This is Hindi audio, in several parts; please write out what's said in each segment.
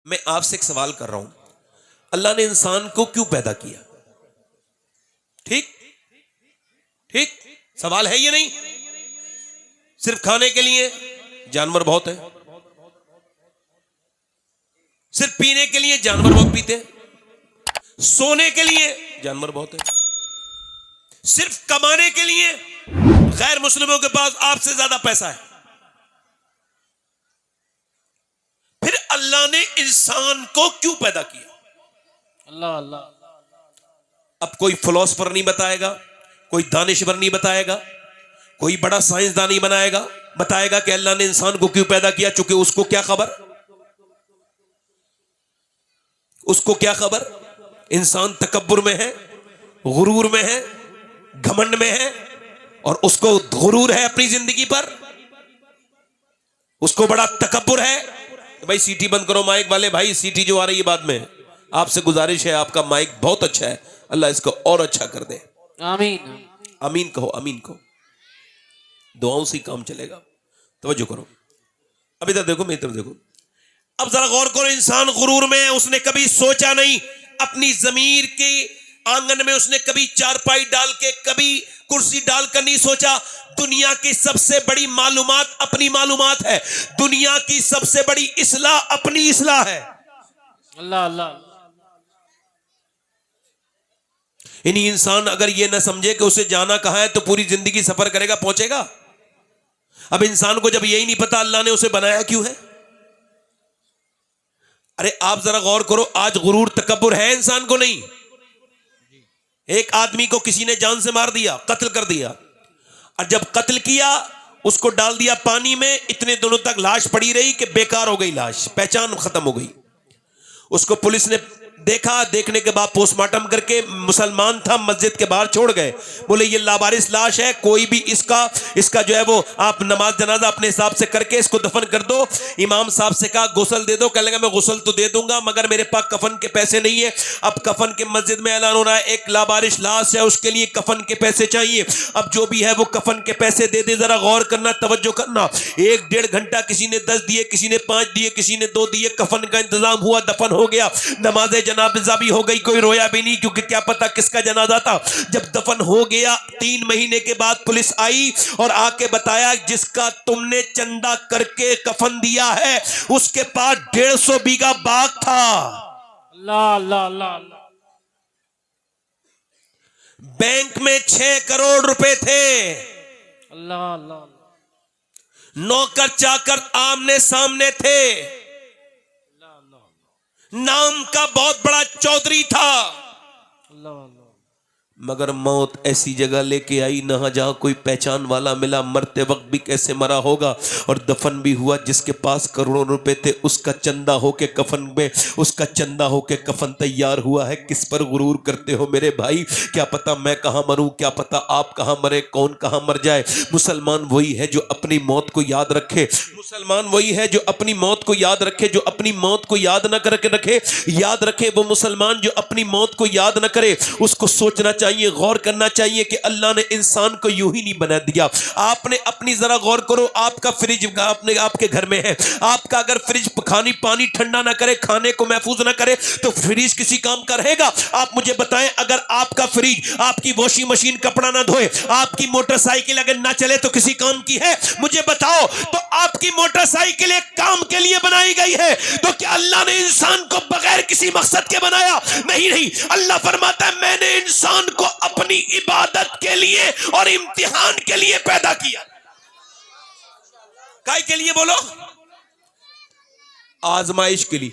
मैं आपसे एक सवाल कर रहा हूं, अल्लाह ने इंसान को क्यों पैदा किया? ठीक ठीक सवाल है ये नहीं? सिर्फ खाने के लिए? जानवर बहुत है। सिर्फ पीने के लिए? जानवर बहुत पीते हैं। सोने के लिए? जानवर बहुत है। सिर्फ कमाने के लिए? गैर मुस्लिमों के पास आपसे ज्यादा पैसा है। फिर अल्लाह ने इंसान को क्यों पैदा किया? अल्लाह अल्लाह। अब कोई फिलोसफर नहीं बताएगा, कोई दानिशवर नहीं बताएगा, कोई बड़ा साइंसदान नहीं बताएगा कि अल्लाह ने इंसान को क्यों पैदा किया। चूंकि उसको क्या खबर, उसको क्या खबर? इंसान तकब्बुर में है, गुरूर में है, घमंड में है, और उसको गुरूर है अपनी जिंदगी पर, उसको बड़ा तकब्बुर है। भाई सीटी बंद करो माइक वाले भाई, सीटी जो आ रही है बाद में। आपसे गुजारिश है, आपका माइक बहुत अच्छा है, अल्लाह इसको और अच्छा कर दे। आमीन आमीन कहो, आमीन कहो। दुआओं से काम चलेगा। तवज्जो करो, अब इधर देखो, मेरी तरफ देखो। अब जरा गौर करो, इंसान गुरूर में है। उसने कभी सोचा नहीं, अपनी जमीर के आंगन में उसने कभी चारपाई डाल के, कभी कुर्सी डालकर नहीं सोचा दुनिया की सबसे बड़ी मालूमात अपनी मालूमात है, दुनिया की सबसे बड़ी इस्लाह अपनी इस्लाह है। अल्लाह अल्लाह। यानी इंसान अगर यह ना समझे कि उसे जाना कहां है तो पूरी जिंदगी सफर करेगा, पहुंचेगा? अब इंसान को जब यही नहीं पता अल्लाह ने उसे बनाया क्यों है। अरे आप जरा गौर करो, आज गुरूर तकब्बुर है इंसान को? नहीं। एक आदमी को किसी ने जान से मार दिया, कत्ल कर दिया, और जब कत्ल किया उसको डाल दिया पानी में, इतने दिनों तक लाश पड़ी रही कि बेकार हो गई लाश, पहचान खत्म हो गई। उसको पुलिस ने देखा, देखने के बाद पोस्टमार्टम करके, मुसलमान था, मस्जिद के बाहर छोड़ गए, बोले ये लावारिस लाश है, कोई भी इसका जो है वो आप नमाज जनाजा अपने हिसाब से करके इसको दफन कर दो। इमाम साहब से कहा गुस्ल दे दो, कहने लगा मैं गुस्ल तो दे दूंगा मगर मेरे पास कफन के पैसे नहीं है। अब कफन के मस्जिद में ऐलान हो रहा है, एक लावारिस लाश है, उसके लिए कफन के पैसे चाहिए। अब जो भी है वो कफन के पैसे दे दे। जरा गौर करना, तवज्जो करना, 1-1.5 घंटा किसी ने 10 दिए, किसी ने 5 दिए, किसी ने 2 दिए, कफन का इंतजाम हुआ, दफन हो गया, नमाज जनाजा भी हो गई, कोई रोया भी नहीं क्योंकि क्या पता किसका जनाजा था। जब दफन हो गया 3 महीने के बाद पुलिस आई और आके बताया जिसका तुमने चंदा करके कफन दिया है उसके पास 150 बीघा बाग था। अल्लाह अल्लाह अल्लाह। बैंक में 6 करोड़ रुपए थे। अल्लाह अल्लाह। नौकर चाकर आमने सामने थे। नाम का बहुत बड़ा चौधरी था, मगर मौत ऐसी जगह लेके आई ना जहां कोई पहचान वाला मिला। मरते वक्त भी कैसे मरा होगा, और दफन भी हुआ जिसके पास करोड़ों रुपए थे, उसका चंदा होके कफन में, उसका चंदा होके कफन तैयार हुआ है। किस पर गुरूर करते हो मेरे भाई? क्या पता मैं कहां मरूं, क्या पता आप कहां मरे, कौन कहां मर जाए। मुसलमान वही है जो अपनी मौत को याद रखे, मुसलमान वही है जो अपनी मौत को याद रखे। जो अपनी मौत को याद न करके रखे, याद रखे वो मुसलमान जो अपनी मौत को याद न करे। उसको सोचना चाहिए, गौर करना चाहिए कि अल्लाह ने इंसान को यूं ही नहीं बना दिया। आपने अपनी जरा गौर करो, आपका फ्रिज आपने आपके घर में है, आपका अगर फ्रिज पानी ठंडा ना करे, खाने को महफूज ना करे तो फ्रिज किसी काम का रहेगा? आप मुझे बताएं, अगर आपका फ्रिज, आपकी वॉशिंग मशीन कपड़ा ना धोए, आपकी मोटरसाइकिल अगर ना चले तो किसी काम की है? मुझे बताओ। तो आपकी मोटरसाइकिल एक काम के लिए बनाई गई है, तो क्या अल्लाह ने इंसान को बगैर किसी मकसद के बनाया? नहीं नहीं, अल्लाह फरमाता है मैंने इंसान को अपनी इबादत के लिए और इम्तिहान के लिए पैदा किया। काय के लिए बोलो? आजमाइश के लिए,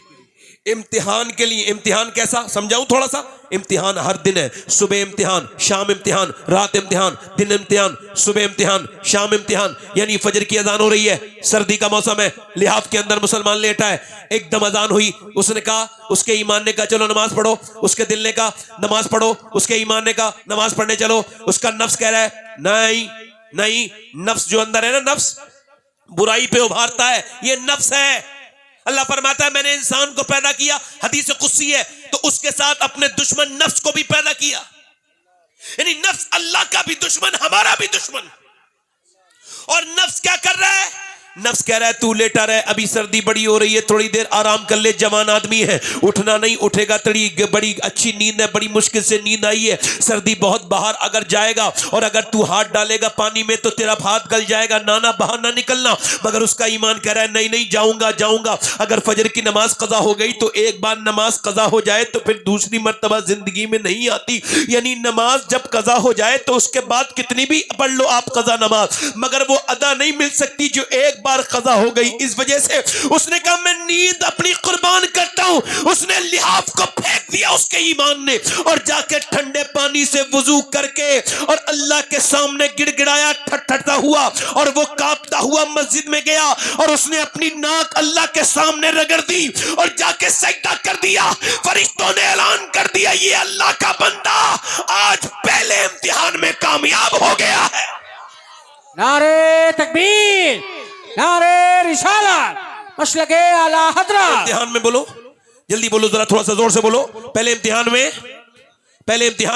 इम्तिहान के लिए। इम्तिहान कैसा समझाऊं थोड़ा सा? इम्तिहान हर दिन है, सुबह इम्तिहान, शाम इम्तिहान, रात इम्तिहान, दिन इम्तिहान, सुबह इम्तिहान, शाम इम्तिहान। यानी फजर की अजान हो रही है, सर्दी का मौसम है, लिहाफ के अंदर मुसलमान लेटा है, एकदम अजान हुई, उसने कहा, उसके ईमान ने कहा चलो नमाज पढ़ो, उसके दिल ने कहा नमाज पढ़ो, उसके ईमान ने कहा नमाज पढ़ने चलो, उसका नफ्स कह रहा है नहीं नहीं। नफ्स जो अंदर है ना, नफ्स बुराई पे उभारता है, ये नफ्स है। अल्लाह फरमाता है मैंने इंसान को पैदा किया, हदीस कुदसी है, तो उसके साथ अपने दुश्मन नफ्स को भी पैदा किया। यानी नफ्स अल्लाह का भी दुश्मन, हमारा भी दुश्मन। और नफ्स क्या कर रहा है? नफ्स कह रहा है तू लेटा रहे, अभी सर्दी बड़ी हो रही है, थोड़ी देर आराम कर ले, जवान आदमी है, उठना नहीं, उठेगा तड़ी बड़ी अच्छी नींद है, बड़ी मुश्किल से नींद आई है, सर्दी बहुत, बाहर अगर जाएगा और अगर तू हाथ डालेगा पानी में तो तेरा हाथ गल जाएगा, नाना बाहर ना निकलना। मगर उसका ईमान कह रहा है नहीं नहीं जाऊंगा जाऊंगा। अगर फजर की नमाज कजा हो गई तो एक बार नमाज कजा हो जाए तो फिर दूसरी मर्तबा जिंदगी में नहीं आती। यानी नमाज जब कजा हो जाए तो उसके बाद कितनी भी पढ़ लो आप कजा नमाज, मगर वो अदा नहीं मिल सकती जो एक बार कजा हो गई। इस वजह से उसने कहा मैं नींद अपनी कुर्बान करता हूं। उसने लिहाफ को फेंक दिया उसके ईमान ने और जाके ठंडे पानी से वुजू करके और अल्लाह के सामने गिड़गिड़ाया ठठठता हुआ और वो कांपता हुआ मस्जिद में गया और उसने अपनी नाक अल्लाह के सामने रगड़ दी और जाके सजदा कर दिया। फरिश्तों ने ऐलान कर दिया ये अल्लाह का बंदा आज पहले इम्तिहान में कामयाब हो गया है। नारे तकबीर, नारे रिसालत, मसलके आला हजरत। इम्तिहान में बोलो, जल्दी बोलो, जरा थोड़ा सा जोर से बोलो। पहले इम्तिहान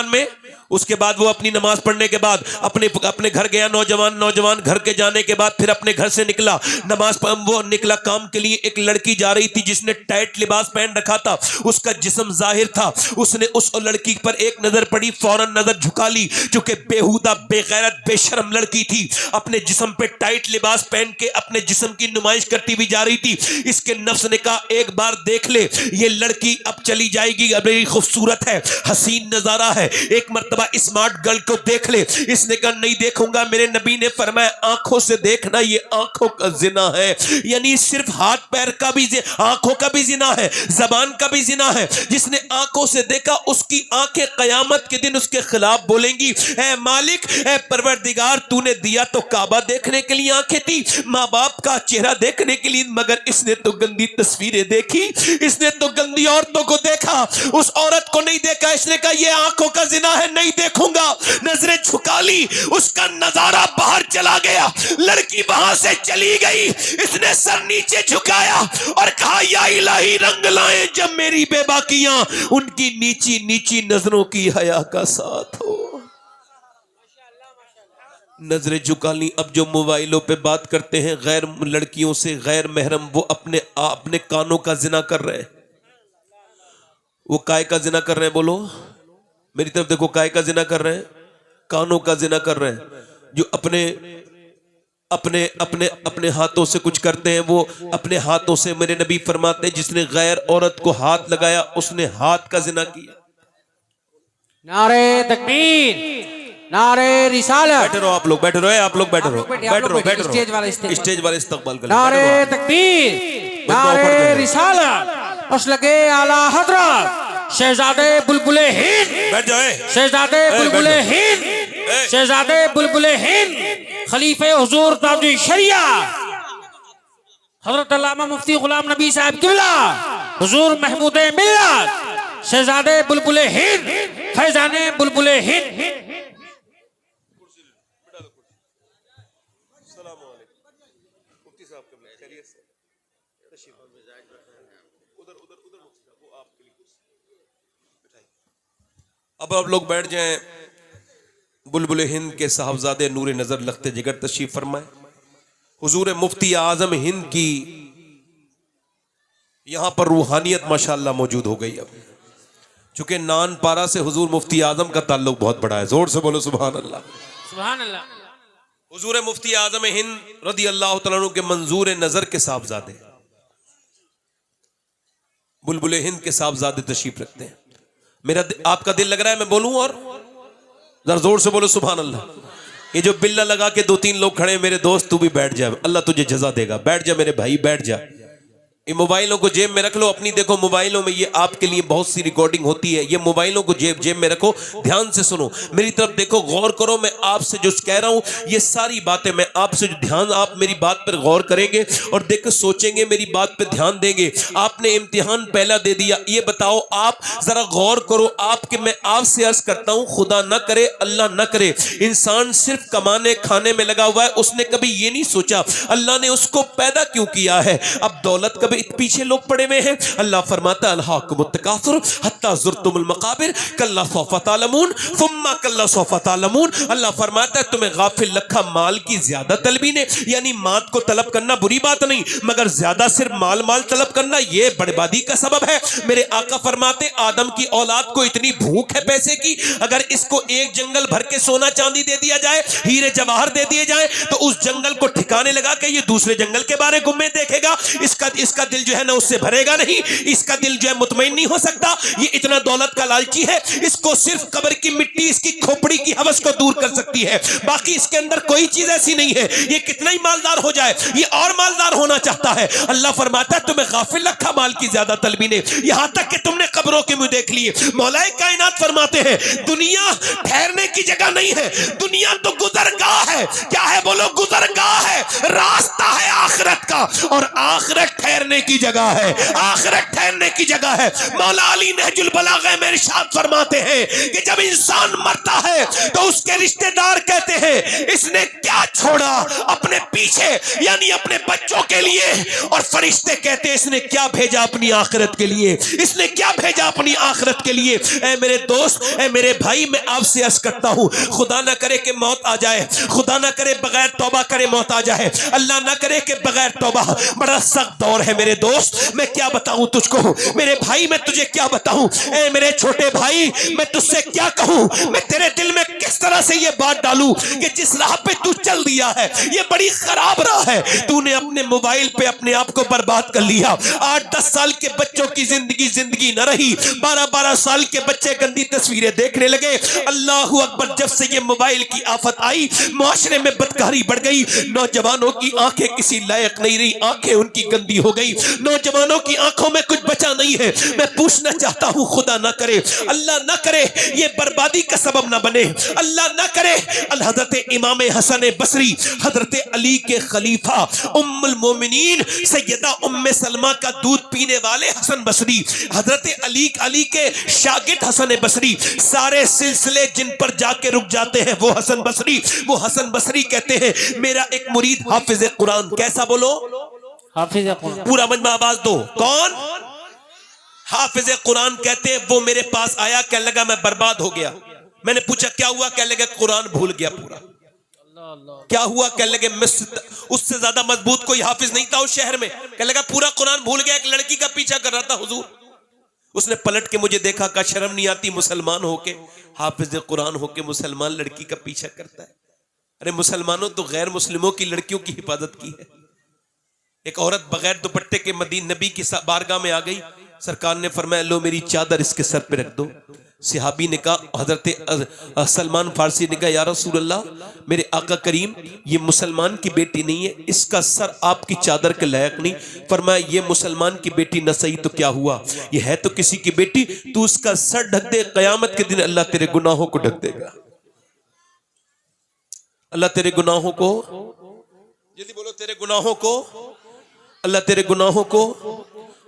में उसके बाद वो अपनी नमाज पढ़ने के बाद अपने घर गया। नौजवान घर के जाने के बाद फिर अपने घर से निकला, वो निकला काम के लिए। एक लड़की जा रही थी जिसने टाइट लिबास पहन रखा था, उसका जिस्म जाहिर था। उसने उस लड़की पर एक नजर पड़ी, फौरन नजर झुका ली, क्योंकि बेहुदा बेगैरत बेशर्म लड़की थी। अपने जिस्म पे टाइट लिबास पहन के अपने जिस्म की नुमाइश करती हुई जा रही थी। इसके नफ्स ने कहा एक बार देख ले, ये लड़की अब चली जाएगी, अब बड़ी खूबसूरत है, हसीन नजारा है, एक मर्तबा स्मार्ट गर्ल को देख ले। इसने कहा नहीं देखूंगा, मेरे नबी ने फरमाया आंखों से देखना ये आंखों का जिना है। यानी सिर्फ हाथ पैर का भी आंखों का भी जिना है, जबान का भी जिना है। जिसने आंखों से देखा उसकी आंखें कयामत के दिन उसके खिलाफ बोलेंगी, ऐ मालिक, ऐ परवरदिगार, तूने दिया तो काबा देखने के लिए आंखें थी, माँ बाप का चेहरा देखने के लिए, मगर इसने तो गंदी तस्वीरें देखी, इसने तो गंदी औरतों को देखा, उस औरत को नहीं देखा। इसने कहा ये आंखों का जिना है, नहीं देखूंगा। नजरें झुका ली, उसका नजारा बाहर चला गया, लड़की वहां से चली गई। इसने सर नीचे झुकाया और कहा या इलाही रंग लाए जब मेरी बेबाकियां उनकी नीची नीची नजरों की हया का साथ हो। नजरें झुका ली। अब जो मोबाइलों पे बात करते हैं गैर लड़कियों से, गैर महरम, वो अपने कानों का जिना कर रहे हैं। वो काय का जिना कर रहे हैं? बोलो मेरी तरफ देखो, काय का जिना कर रहे हैं? कानों का जिना कर रहे हैं। जो अपने अपने अपने अपने हाथों से कुछ करते हैं, वो अपने हाथों से, मेरे नबी फरमाते हैं जिसने गैर औरत को हाथ लगाया उसने हाथ का जिना किया। नारे तकबीर, नारे रिसालत। बैठे रहो आप लोग, बैठे रहो, आप लोग बैठे रहो, बैठे रहो, स्टेज वाले इस्तकबाल करें। नारे तकबीर, नारे रिसालत, मसलके आला हजरत, शहजादे बुलबुले हिंद। बैठ जाओ, शहजादे बुलबुले हिंद, शहजादे बुलबुले हिंद, खलीफे हुजूर ताजुल शरिया हजरत अल्लामा मुफ्ती गुलाम नबी साहब किबला, हुजूर महमूद मिल्लत, शहजादे बुलबुले हिंद, फैजाने बुलबुले हिंद। अब आप लोग बैठ जाएं। बुलबुल हिंद के साहबजादे नूर नजर लखते जिगर तशरीफ फरमाए। हुजूर मुफ्ती आजम हिंद की यहां पर रूहानियत माशाअल्लाह मौजूद हो गई। अब चूंकि नान पारा से हुजूर मुफ्ती आजम का ताल्लुक बहुत बड़ा है, जोर से बोलो सुभान अल्लाह, सुभान अल्लाह। हुजूर मुफ्ती आजम हिंद रदी अल्लाह तआला अन्हु के मंजूर नजर के साहबजादे बुलबुल हिंद के साहबजादे तशरीफ रखते हैं। मेरा आपका दिल लग रहा है मैं बोलूं? और जरा जोर से बोलो सुभान अल्लाह। ये जो बिल्ला लगा के 2-3 लोग खड़े हैं, मेरे दोस्त तू भी बैठ जा, अल्लाह तुझे जजा देगा। बैठ जा मेरे भाई, बैठ जा। ये मोबाइलों को जेब में रख लो अपनी। देखो मोबाइलों में ये आपके लिए बहुत सी रिकॉर्डिंग होती है, ये मोबाइलों को जेब में रखो, ध्यान से सुनो, मेरी तरफ देखो, गौर करो। मैं आपसे जो कह रहा हूं ये सारी बातें मैं आपसे जो ध्यान, आप मेरी बात पर गौर करेंगे और देख सोचेंगे, मेरी बात पर ध्यान देंगे। आपने इम्तिहान पहला दे दिया, ये बताओ आप जरा गौर करो। आपके मैं आपसे अर्ज करता हूं, खुदा ना करे, अल्लाह ना करे, इंसान सिर्फ कमाने खाने में लगा हुआ है, उसने कभी ये नहीं सोचा अल्लाह ने उसको पैदा क्यों किया है। अब दौलत कभी पीछे लोग पड़े हुए हैं। अल्लाह फरमाता अल्हाकुमुत तकासुर हत्ता ज़ुरतुमुल मकाबिर कल्ला सौफा तालमून सुम्मा कल्ला सौफा तालमून। अल्लाह फरमाता है तुम्हें गाफिल रखा माल की ज्यादा तलबी ने, यानी माल को तलब करना बुरी बात नहीं, मगर ज्यादा सिर्फ माल तलब करना यह बर्बादी का सबब है। मेरे आका फरमाते आदम की औलाद को इतनी भूख है पैसे की, अगर इसको एक जंगल भर के सोना चांदी दे दिया जाए, हीरे जवाहर दे दिए जाए, तो उस जंगल को ठिकाने लगा के ये दूसरे जंगल के बारे में देखेगा। इसका दिल जो है ना उससे भरेगा नहीं, इसका दिल जो है मुतमईन नहीं हो सकता। ये इतना दौलत का लालची है, इसको सिर्फ कब्र की मिट्टी इसकी खोपड़ी की हवस को दूर कर सकती है, बाकी इसके अंदर कोई चीज ऐसी नहीं है। ये कितना ही मालदार हो जाए, ये और मालदार होना चाहता है। अल्लाह फरमाता है तुम्हें गाफिल रखा माल की ज्यादा तलबी ने, यहां तक कि तुमने कब्रों के मुंह देख लिए। मौलाए कायनात फरमाते हैं दुनिया ठहरने की जगह नहीं है, दुनिया तो गुजरगाह है। क्या है बोलो? गुजरगाह है, रास्ता है आखिरत का, और आखिरत ठहरने की जगह है, आखिरत ठहरने की जगह है। मौला अली नहजुल बलागा में इरशाद फरमाते हैं कि जब इंसान मरता है तो उसके रिश्तेदार कहते हैं इसने क्या छोड़ा अपने पीछे, यानी अपने बच्चों के लिए, और फरिश्ते कहते हैं इसने क्या भेजा अपनी आखिरत के लिए, इसने क्या भेजा अपनी आखिरत के लिए। ऐ मेरे दोस्त, ऐ मेरे भाई, मैं आपसे अर्ज करता हूं खुदा ना करे कि मौत आ जाए, खुदा ना करे बगैर तौबा करे मौत आ जाए, अल्लाह ना करे कि बगैर तौबा। बड़ा सख्त दौर है मेरे दोस्त, मैं क्या बताऊं तुझको मेरे भाई, मैं तुझे क्या बताऊं। ऐ मेरे छोटे भाई, मैं तुझसे क्या कहूं, मैं तेरे दिल में किस तरह से ये बात डालूं कि जिस राह पे तू चल दिया है ये बड़ी खराब राह है। तूने अपने मोबाइल पे अपने आप को बर्बाद कर लिया। 8-10 साल के बच्चों की जिंदगी न रही, 12-12 साल के बच्चे गंदी तस्वीरें देखने लगे। अल्लाह अकबर, जब से ये मोबाइल की आफत आई मुआशरे में बदकारी बढ़ गई, नौजवानों की आंखें किसी लायक नहीं रही, आंखें उनकी गंदी हो गई, नौजवानों की आंखों में कुछ बचा नहीं है। मैं पूछना चाहता हूं खुदा ना करे, अल्लाह ना करे ये बर्बादी का सबब ना बने, अल्लाह ना करे हजरत इमाम हसन बसरी, हजरत अली के खलीफा, उम्मुल मोमिनीन सैयदा उम्मे सलमा का दूध पीने वाले हसन बसरी, हजरत अली के शागिर्द हसन बसरी, सारे सिलसिले जिन पर जाके रुक जाते हैं वो हसन बसरी कहते हैं मेरा एक मुरीद हाफिज कुरान। कैसा बोलो? हाफिज कुरान। पूरा मजमा आवाज दो। कौन? हाफिज कुरान कहते हैं वो मेरे पास आया, क्या लगा मैं बर्बाद हो गया। मैंने पूछा क्या हुआ, क्या लगा कुरान भूल गया पूरा। क्या हुआ, क्या लगे उससे ज्यादा मजबूत कोई हाफिज नहीं था उस शहर में। क्या लगा पूरा कुरान भूल गया। एक लड़की का पीछा कर रहा था हुजूर, उसने पलट के मुझे देखा, का शर्म नहीं आती मुसलमान होके, हाफिज कुरान होके मुसलमान लड़की का पीछा करता है। अरे मुसलमानों तो गैर मुस्लिमों की लड़कियों की हिफाजत की है। एक औरत बगैर दुपट्टे के नबी की बारगाह में आ गई, सरकार ने फरमाया लो मेरी चादर इसके सर पे रख दो। सिहाबी ने कहा, हजरत सलमान फारसी ने कहा या रसूल अल्लाह, मेरे आका करीम ये मुसलमान की बेटी नहीं है, इसका सर आपकी चादर के लायक नहीं। फरमाया ये मुसलमान की बेटी न सही तो क्या हुआ, ये है तो किसी की बेटी, तू उसका सर ढक दे, कयामत के दिन अल्लाह तेरे गुनाहों को ढक देगा। अल्लाह तेरे गुनाहों को, जल्दी बोलो, तेरे गुनाहों को, अल्लाह तेरे गुनाहों को।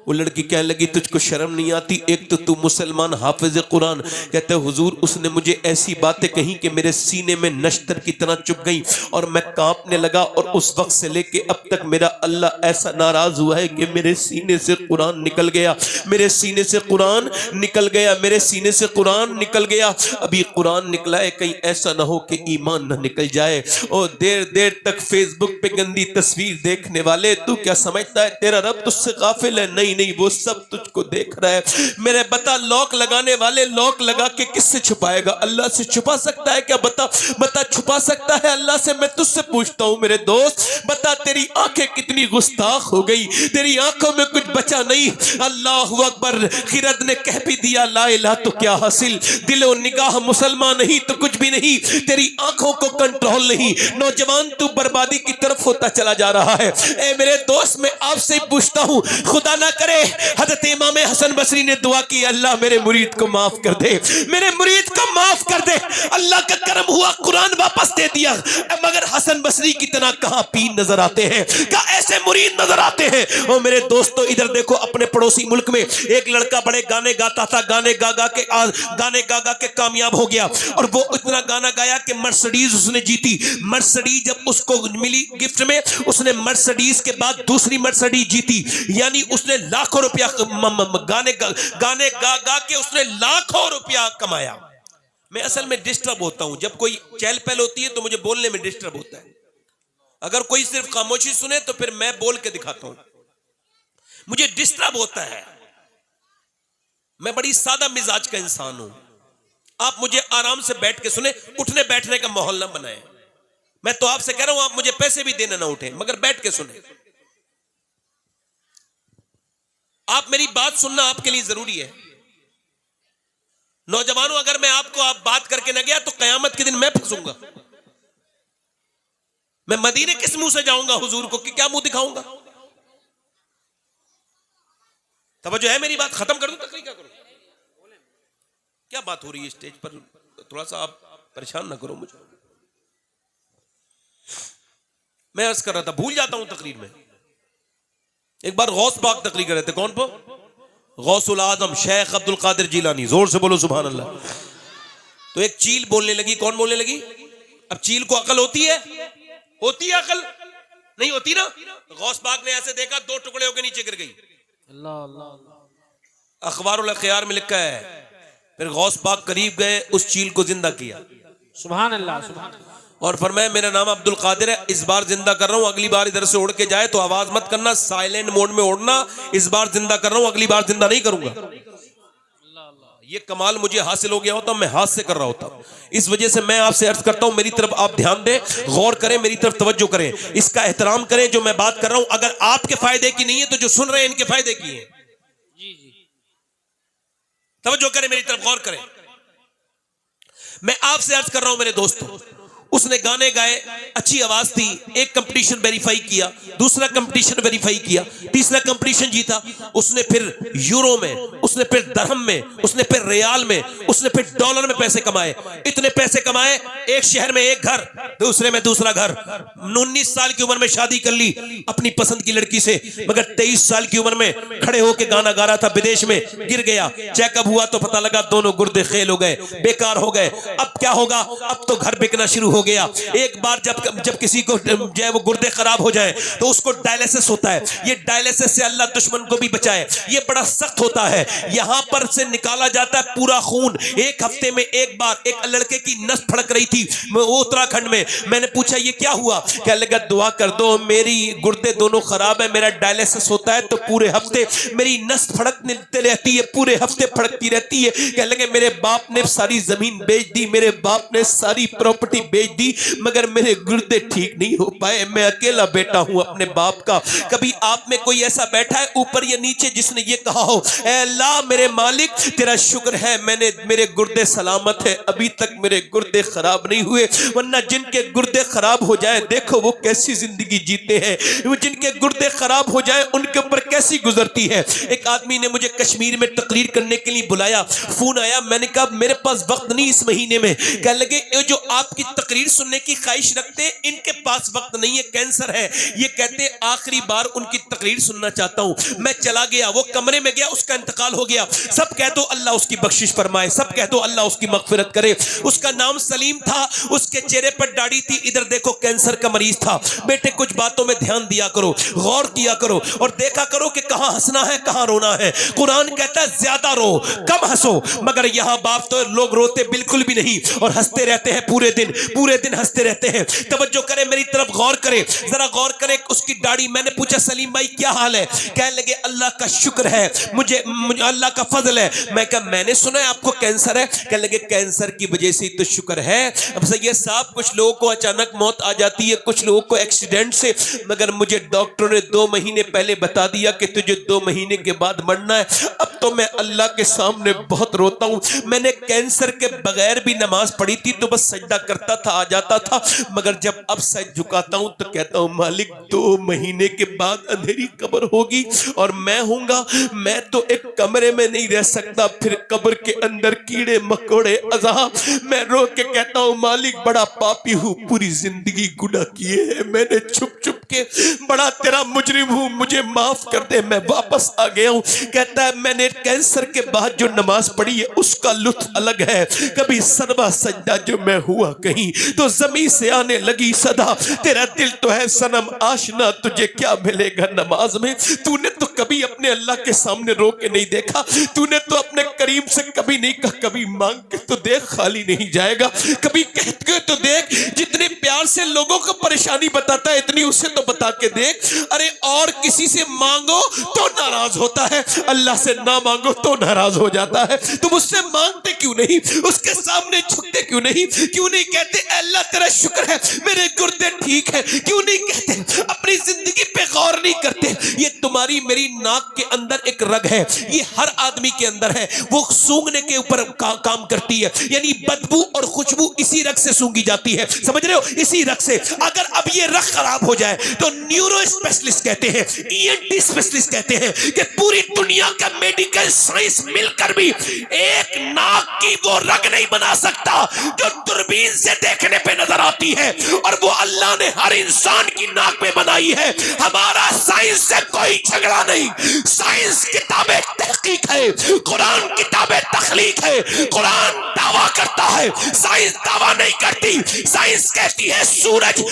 वो लड़की कहने लगी तुझको शर्म नहीं आती, एक तो तू मुसलमान हाफिज कुरान। कहते हुजूर उसने मुझे ऐसी बातें कही कि मेरे सीने में नश्तर की तरह चुभ गई और मैं कांपने लगा, और उस वक्त से लेके अब तक मेरा अल्लाह ऐसा नाराज हुआ है कि मेरे सीने से कुरान निकल गया, मेरे सीने से कुरान निकल गया, मेरे सीने से कुरान निकल गया। अभी कुरान निकला है, कहीं ऐसा ना हो कि ईमान ना निकल जाए। और देर देर तक फेसबुक पे गंदी तस्वीर देखने वाले, तू क्या समझता है तेरा रब तुझसे गाफिल है? नहीं, वो सब तुझको देख रहा है। मेरे बता, लॉक लगाने वाले लॉक लगा के किससे छुपाएगा? अल्लाह से छुपा सकता है क्या? बता छुपा सकता है अल्लाह से? मैं तुझसे पूछता हूं मेरे दोस्त, बता तेरी आंखें कितनी गुस्ताख हो गई, तेरी आंखों में कुछ बचा नहीं। अल्लाह अकबर, खिरद ने कह भी दिया ला इलाहा तो क्या हासिल, दिलो निगाह मुसलमान नहीं तो कुछ भी नहीं, तेरी आंखों को कंट्रोल नहीं। नौजवान तू बर्बादी की तरफ होता चला जा रहा है। ए मेरे दोस्त, मैं आपसे पूछता हूं खुदा ना करे हजरत इमाम हसन बसरी ने दुआ की, अल्लाह मेरे मुरीद को माफ कर दे, मेरे मुरीद को माफ कर दे। अल्लाह का करम हुआ, कुरान वापस दे दिया। मगर हसन बसरी की तरह कहां पीर नजर आते हैं, क्या ऐसे मुरीद नजर आते हैं? और मेरे दोस्तों इधर देखो, अपने पड़ोसी मुल्क में एक लड़का बड़े गाने गाता था, गाने गा गा के कामयाब हो गया। और वो इतना गाना गाया कि मर्सिडीज उसने जीती। मर्सिडीज जब उसको मिली गिफ्ट में, उसने मर्सिडीज के बाद दूसरी मर्सिडीज जीती। यानी उसने लाखों रुपया गाने गा गा के उसने लाखों रुपया कमाया। मैं असल में डिस्टर्ब होता हूं, जब कोई चहल पहल होती है तो मुझे बोलने में डिस्टर्ब होता है। अगर कोई सिर्फ खामोशी सुने तो फिर मैं बोल के दिखाता हूं, मुझे डिस्टर्ब होता है। मैं बड़ी सादा मिजाज का इंसान हूं। आप मुझे आराम से बैठ के सुने, उठने बैठने का माहौल ना बनाए। मैं तो आपसे कह रहा हूं, आप मुझे पैसे भी देने ना उठे, मगर बैठ के सुने। आप मेरी बात सुनना आपके लिए जरूरी है। नौजवानों, अगर मैं आपको आप बात करके ना गया तो कयामत के दिन मैं फंसूंगा। मैं मदीने किस मुंह से जाऊंगा हुजूर को, कि क्या मुंह दिखाऊंगा? तवज्जो है मेरी बात? खत्म कर दूं तकरीर? क्या करूं? क्या बात हो रही है स्टेज पर? थोड़ा सा आप परेशान ना करो मुझे। मैं अर्ज कर रहा था, भूल जाता हूं तकरीर में। एक बार गौस पाक तकरीर कर रहे थे। कौन पर? गौसुल आजम शेख अब्दुल कादिर जिलानी। जोर से बोलो सुभान अल्लाह। तो एक चील बोलने लगी। कौन बोलने लगी? अब चील को अकल होती है? होती है अकल? नहीं होती ना। गौस पाक ने ऐसे देखा, दो टुकड़े होकर नीचे गिर गई। अखबारुल अखयार में लिखा है, फिर गौस पाक करीब गए, उस चील को जिंदा किया। सुभान अल्लाह, सुभान अल्लाह। और फरमाया, मेरा नाम अब्दुल कादिर है, इस बार जिंदा कर रहा हूं, अगली बार इधर से उड़ के जाए तो आवाज मत करना, साइलेंट मोड में उड़ना। इस बार जिंदा कर रहा हूं, अगली बार जिंदा नहीं करूंगा। ये कमाल मुझे हासिल हो गया होता, मैं हाथ से कर रहा होता। इस वजह से मैं आपसे अर्ज करता हूं, मेरी तरफ आप ध्यान दें, गौर करें, मेरी तरफ तवज्जो करें, इसका एहतराम करें। जो मैं बात कर रहा हूं अगर आपके फायदे की नहीं है तो जो सुन रहे हैं इनके फायदे की है। तवज्जो करें, मेरी तरफ गौर करें। मैं आपसे अर्ज कर रहा हूं मेरे दोस्तों, उसने गाने गाए, अच्छी आवाज थी। एक कंपटीशन वेरीफाई किया, दूसरा कंपटीशन वेरीफाई किया, तीसरा कंपटीशन जीता। उसने फिर यूरो में, उसने फिर दरहम में, उसने फिर रियाल में, उसने फिर डॉलर में पैसे कमाए। इतने पैसे कमाए, एक शहर में एक घर, दूसरे में दूसरा घर। 19 साल की उम्र में शादी कर ली अपनी पसंद की लड़की से, मगर 23 साल की उम्र में खड़े होकर गाना गा रहा था, विदेश में गिर गया। चेकअप हुआ तो पता लगा दोनों गुर्दे खेल हो गए, बेकार हो गए। अब क्या होगा? अब तो घर बिकना शुरू हो गया। एक बार जब किसी को जो है वो गुर्दे खराब हो जाए तो उसको डायलिसिस होता है। ये डायलिसिस से अल्लाह दुश्मन को भी बचाए, ये बड़ा सख्त होता है। यहां पर से निकाला जाता है पूरा खून। एक हफ्ते में एक बार। एक लड़के की नस फड़क रही थी उत्तराखंड में। मैंने पूछा ये क्या हुआ? कहने लगा दुआ कर दो, मेरी गुर्दे दोनों खराब है, मेरा डायलिसिस होता है तो पूरे हफ्ते मेरी नस फड़कती रहती है, पूरे हफ्ते फड़कती रहती है। कहने लगे मेरे बाप ने सारी जमीन बेच दी, मेरे बाप ने सारी प्रॉपर्टी बेच दी, मगर मेरे गुर्दे ठीक नहीं हो पाए। मैं अकेला बेटा हूं अपने बाप का। कभी आप में कोई ऐसा बैठा है ऊपर या नीचे जिसने ये कहा हो, ऐ अल्लाह मेरे मालिक तेरा शुक्र है मेरे गुर्दे सलामत है, अभी तक मेरे गुर्दे खराब नहीं हुए। वरना जिनके गुर्दे खराब हो जाए देखो वो कैसी जिंदगी जीते हैं, वो जिनके गुर्दे खराब हो जाए उनके ऊपर कैसी गुजरती है। एक आदमी ने मुझे कश्मीर में तकरीर करने के लिए बुलाया, फोन आया, मैंने कहा मेरे पास वक्त नहीं इस महीने में। कहने लगे ये जो आपकी तकरीर सुनने की ख्वाहिश रखते हैं इनके पास वक्त नहीं है, कैंसर है। ये कहते आखिरी बार उनकी तकरीर सुनना चाहता हूं। मैं चला गया, वो कमरे में गया, उसका इंतकाल हो गया। सब कह दो अल्लाह उसकी बख्शिश फरमाए, सब कह दो अल्लाह उसकी मगफिरत करे। उसका नाम सलीम था, उसके चेहरे पर दाढ़ी थी, इधर देखो कैंसर का मरीज था। बेटे कुछ बातों में ध्यान दिया करो, गौर किया करो और देखा करो कि कहां हंसना है कहां रोना है। कुरान कहता है ज्यादा रो कम हंसो, मगर यहां बाप तो लोग रोते बिल्कुल भी नहीं और हंसते रहते हैं पूरे दिन हंसते रहते हैं। तवज्जो करें, मेरी तरफ गौर करें, जरा गौर करें। उसकी दाढ़ी, मैंने पूछा सलीम भाई क्या हाल है? कहने लगे अल्लाह का शुक्र है, मुझे अल्लाह का फजल है। मैं कहा मैंने सुना है आपको कैंसर है। कहने लगे कैंसर की वजह से तो शुक्र है। अब सैयद साहब कुछ लोगों को अचानक मौत आ जाती है, कुछ लोगों को एक्सीडेंट से, मगर मुझे डॉक्टरों ने 2 महीने पहले बता दिया कि तुझे 2 महीने के बाद मरना है। अब तो मैं अल्लाह के सामने बहुत रोता हूं। मैंने कैंसर के बगैर भी नमाज पढ़ी थी तो बस सजदा करता था, आ जाता था, मगर जब अब सर झुकाता हूं तो कहता हूं मालिक 2 महीने के बाद अंधेरी कब्र होगी और मैं हूंगा, मैं तो एक कमरे में नहीं रह सकता, फिर कब्र के अंदर कीड़े मकोड़े अज़ाब। मैं रो के कहता हूं मालिक बड़ा पापी हूं, पूरी जिंदगी गुनाह किए हैं मैंने छुप छुप के, बड़ा तेरा मुजरिम हूं, मुझे माफ कर दे, मैं वापस आ गया हूं। कहता है मैंने कैंसर के बाद जो नमाज पढ़ी है उसका लुत्फ अलग है, कभी सरवा सजदा जो मैं हुआ कहीं तो जमीन से आने लगी सदा, तेरा दिल तो है सनम आशना, तुझे क्या मिलेगा नमाज में। तूने तो कभी अपने अल्लाह के सामने रो के नहीं देखा, तूने तो अपने करीम से कभी नहीं कहा कभी मांग के तो देख खाली नहीं जाएगा, कभी कह के तो देख, जितने प्यार से लोगों को परेशानी बताता है इतनी उसे तो बता के देख। अरे और किसी से मांगो तो नाराज होता है, अल्लाह से ना मांगो तो नाराज हो जाता है। तुम उससे मांगते क्यों नहीं, उसके सामने झुकते क्यों नहीं, क्यों नहीं कहते अल्लाह तेरा शुक्र है मेरे गुर्दे ठीक है, क्यों नहीं कहते, अपनी जिंदगी पे गौर नहीं करते। ये तुम्हारी मेरी नाक के अंदर एक रग है, ये हर आदमी के अंदर है, वो सूंघने के ऊपर काम करती है, यानी बदबू और खुशबू इसी रग से सूंघी जाती है, समझ रहे हो, इसी रग से। अगर अब ये रग खराब हो जाए तो न्यूरो स्पेशलिस्ट कहते हैं, ईएनटी स्पेशलिस्ट कहते हैं कि पूरी दुनिया का मेडिकल साइंस मिलकर भी एक नाक की वो रग नहीं बना सकता जो दूरबीन से देखने पे नजर आती है, और वो अल्लाह ने हर इंसान की नाक में बनाई है। हमारा साइंस से कोई झगड़ा नहीं, साइंस किताबें तहकीक है, कुरान किताबें तखलीक है। कुरान दावा करता है, साइंस दावा नहीं करती। साइंस कहती है सूरज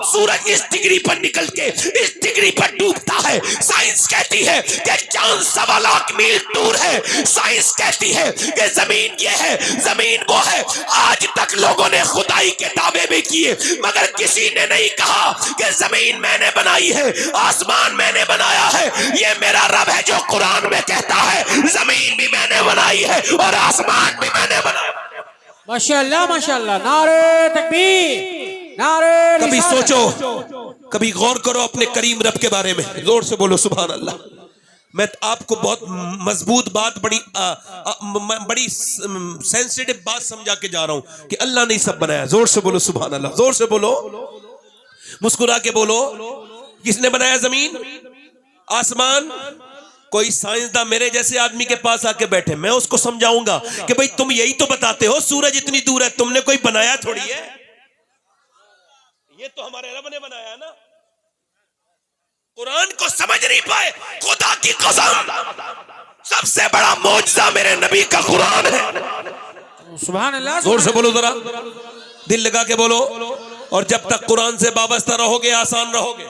सूरज इस डिग्री पर निकल के इस डिग्री पर डूबता है, साइंस कहती है कि चांद 1.25 लाख मील दूर है, साइंस कहती है कि जमीन ये है जमीन वो है। आज तक लोगों ने खुदाई के दावे भी किए, मगर किसी ने नहीं कहा कि जमीन मैंने बनाई है, आसमान मैंने बनाया है। ये मेरा रब है जो कुरान में कहता है जमीन भी मैंने बनाई है और आसमान भी मैंने बनाया। माशाअल्लाह माशाअल्लाह, नारे तकबीर, नारे कभी रिसालत। सोचो, कभी गौर करो अपने करीम रब के बारे में, जोर से बोलो सुभान अल्लाह। मैं आपको बहुत मजबूत बात, बड़ी सेंसिटिव बात समझा के जा रहा हूं कि अल्लाह ने सब बनाया। जोर से बोलो सुभान अल्लाह, जोर से बोलो, मुस्कुरा के बोलो। किसने बनाया जमीन आसमान? कोई साइंसदान मेरे जैसे आदमी के पास आके बैठे, मैं उसको समझाऊंगा कि भाई तुम यही तो बताते हो सूरज इतनी दूर है, तुमने कोई बनाया थोड़ी है, ये तो हमारे रब ने बनाया ना। कुरान को समझ नहीं पाए, खुदा की कसम सबसे बड़ा मौजज़ा मेरे नबी का कुरान है। सुभान अल्लाह, जोर से बोलो, जरा दिल लगा के बोलो। और जब तक कुरान से वाबस्ता रहोगे आसान रहोगे,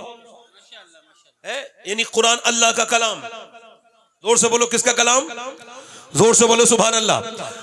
यानी कुरान अल्लाह का कलाम। जोर से बोलो किसका कलाम? जोर से बोलो सुभान अल्लाह।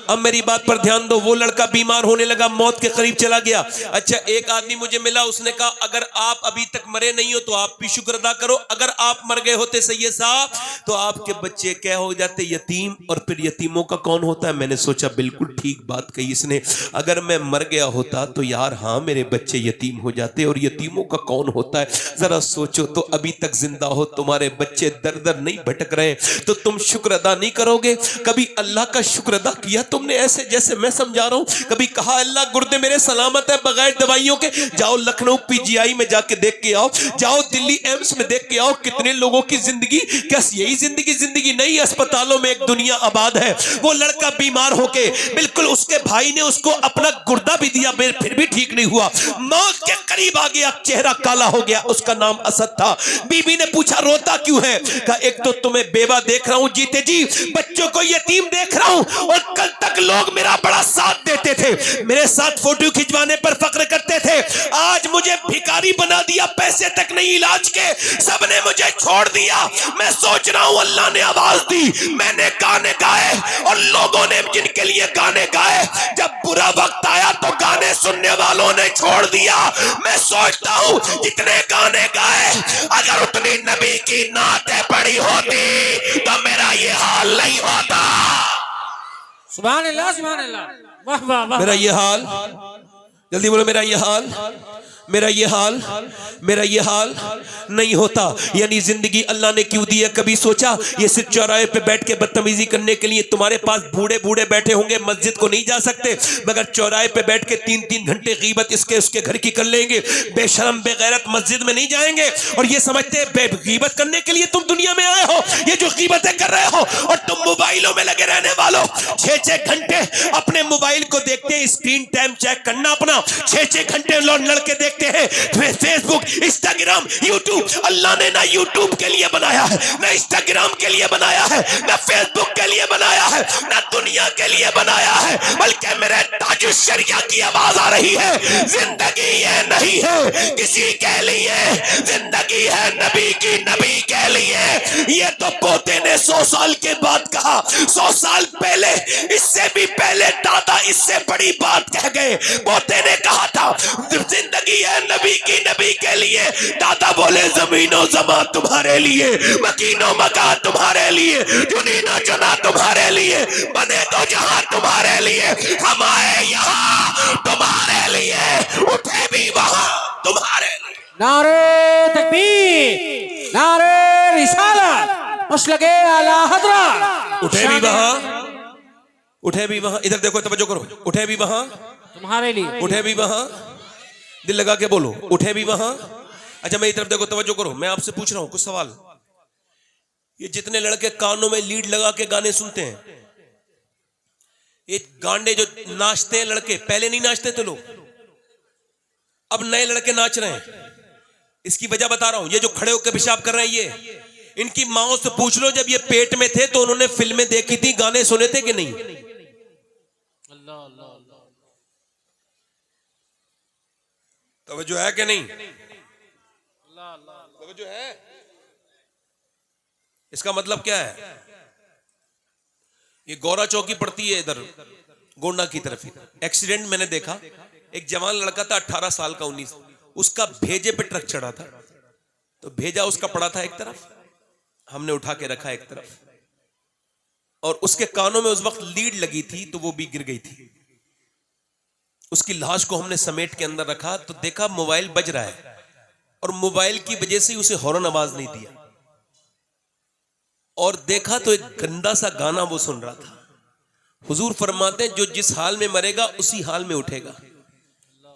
अब मेरी बात पर ध्यान दो। वो लड़का बीमार होने लगा, मौत के करीब चला गया। अच्छा, एक आदमी मुझे मिला, उसने कहा अगर आप अभी तक मरे नहीं हो तो आप भी शुक्र अदा करो, अगर आप मर गए होते सैयद साहब तो आपके बच्चे क्या हो जाते? यतीम। और फिर यतीमों का कौन होता है? मैंने सोचा बिल्कुल ठीक बात कही इसने, अगर मैं मर गया होता तो यार हाँ मेरे बच्चे यतीम हो जाते, और यतीमों का कौन होता है? जरा सोचो तो, अभी तक जिंदा हो, तुम्हारे बच्चे दर दर नहीं भटक रहे तो तुम शुक्र अदा नहीं करोगे? कभी अल्लाह का शुक्र अदा किया तुमने? ऐसे जैसे मैं समझा रहा हूं, कभी कहा अल्लाह गुर्दे मेरे सलामत है बगैर दवाइयों के? जाओ लखनऊ पीजीआई में जाके देख के आओ, जाओ दिल्ली एम्स में देख के आओ, कितने लोगों की जिंदगी, क्या यही जिंदगी नहीं? अस्पतालों में एक दुनिया आबाद है। वो लड़का बीमार होके बिल्कुल, उसके भाई ने उसको अपना गुर्दा भी दिया, फिर भी ठीक नहीं हुआ, मौत के करीब आ गया, चेहरा काला हो गया। उसका नाम असद था। बीबी ने पूछा रोता क्यों है? कहा एक तो तुम्हें बेवा देख रहा हूं जीते जी, बच्चों को यतीम देख रहा हूं, और कल तक लोग मेरा बड़ा साथ देते थे, मेरे साथ फोटो खिंचवाने पर फख्र करते थे, आज मुझे भिखारी बना दिया, पैसे तक नहीं इलाज के, सबने मुझे छोड़ दिया। मैं सोच रहा हूं अल्लाह ने आवाज दी, मैंने गाने गाए और लोगों ने जिनके लिए गाने गाए, जब बुरा वक्त आया तो गाने सुनने वालों ने छोड़ दिया। मैं सोचता हूं जितने गाने गाए, अगर उतनी नबी की नातें पड़ी होती तो मेरा ये हाल नहीं होता। सुभान अल्लाह, सुभान अल्लाह, वाह वाह वाह। मेरा ये हाल, जल्दी बोलो, मेरा ये हाल मेरा ये हाल नहीं होता। यानी जिंदगी अल्लाह ने क्यों दी है? कभी सोचा? ये सिर्फ चौराहे पे बैठ के बदतमीजी करने के लिए। तुम्हारे पास बूढ़े बूढ़े बैठे होंगे, मस्जिद को नहीं जा सकते, मगर चौराहे पे बैठ के 3-3 घंटे गीबत इसके उसके घर की कर लेंगे। बेशरम बेगैरत मस्जिद में नहीं जाएंगे और ये समझते हैं गीबत करने के लिए तुम दुनिया में आए हो। ये जो गीबतें कर रहे हो और तुम मोबाइलों में लगे रहने वालों, 6-6 घंटे अपने मोबाइल को देखते हैं। स्क्रीन टाइम चेक करना अपना, 6-6 घंटे लड़के देखते हैं फेसबुक, इंस्टाग्राम, यूट्यूब। अल्लाह ने ना यूट्यूब के लिए बनाया है, ना इंस्टाग्राम के लिए बनाया है, ना फेसबुक के लिए बनाया है, ना दुनिया के लिए बनाया है, बल्कि मेरे ताजुल शरिया की आवाज आ रही है, जिंदगी ये नहीं है किसी के लिए, जिंदगी है नबी की, नबी के लिए। ये तो पोते ने 100 साल के बाद कहा, 100 साल पहले, इससे भी पहले दादा इससे बड़ी बात कह गए। पोते ने कहा था जिंदगी है नबी की, नबी के लिए। दादा बोले जमीनो जमा तुम्हारे लिए, मकीनो मका तुम्हारे लिए, जुनीनो जुना तुम्हारे लिए, बने तो जहां तुम्हारे लिए, हम आए यहाँ तुम्हारे लिए, उठे भी वहां तुम्हारे लिए। नारे तकबीर, नारे रिसालत, मसलके आला हजरत। उठे भी वहां, इधर देखो, तवज्जो करो। उठे भी वहां तुम्हारे लिए, उठे भी वहां, दिल लगा के बोलो, उठे भी वहां। अच्छा मेरी तरफ देखो, तवज्जो करो, मैं आपसे पूछ रहा हूं कुछ सवाल। ये जितने लड़के कानों में लीड लगा के गाने सुनते हैं, ये गांडे जो नाचते हैं लड़के, पहले नहीं नाचते थे लोग, अब नए लड़के नाच रहे हैं। इसकी वजह बता रहा हूं। ये जो खड़े होकर पेशाब कर रहे हैं, ये इनकी माओ से पूछ लो, जब ये पेट में थे तो उन्होंने फिल्में देखी थी, गाने सुने थे कि नहीं? तवज्जो है कि नहीं? तवज्जो है? इसका मतलब क्या है? ये गौरा चौकी पड़ती है इधर गोंडा की तरफ ही। एक्सीडेंट मैंने देखा, एक जवान लड़का था 18 साल का, 19, उसका भेजे पे ट्रक चढ़ा था, तो भेजा उसका पड़ा था एक तरफ, हमने उठा के रखा एक तरफ, और उसके कानों में उस वक्त लीड लगी थी तो वो भी गिर गई थी। उसकी लाश को हमने समेट के अंदर रखा तो देखा मोबाइल बज रहा है, और मोबाइल की वजह से उसे हॉर्न आवाज नहीं दिया, और देखा तो एक गंदा सा गाना वो सुन रहा था। हुजूर फरमाते हैं जो जिस हाल में मरेगा उसी हाल में उठेगा।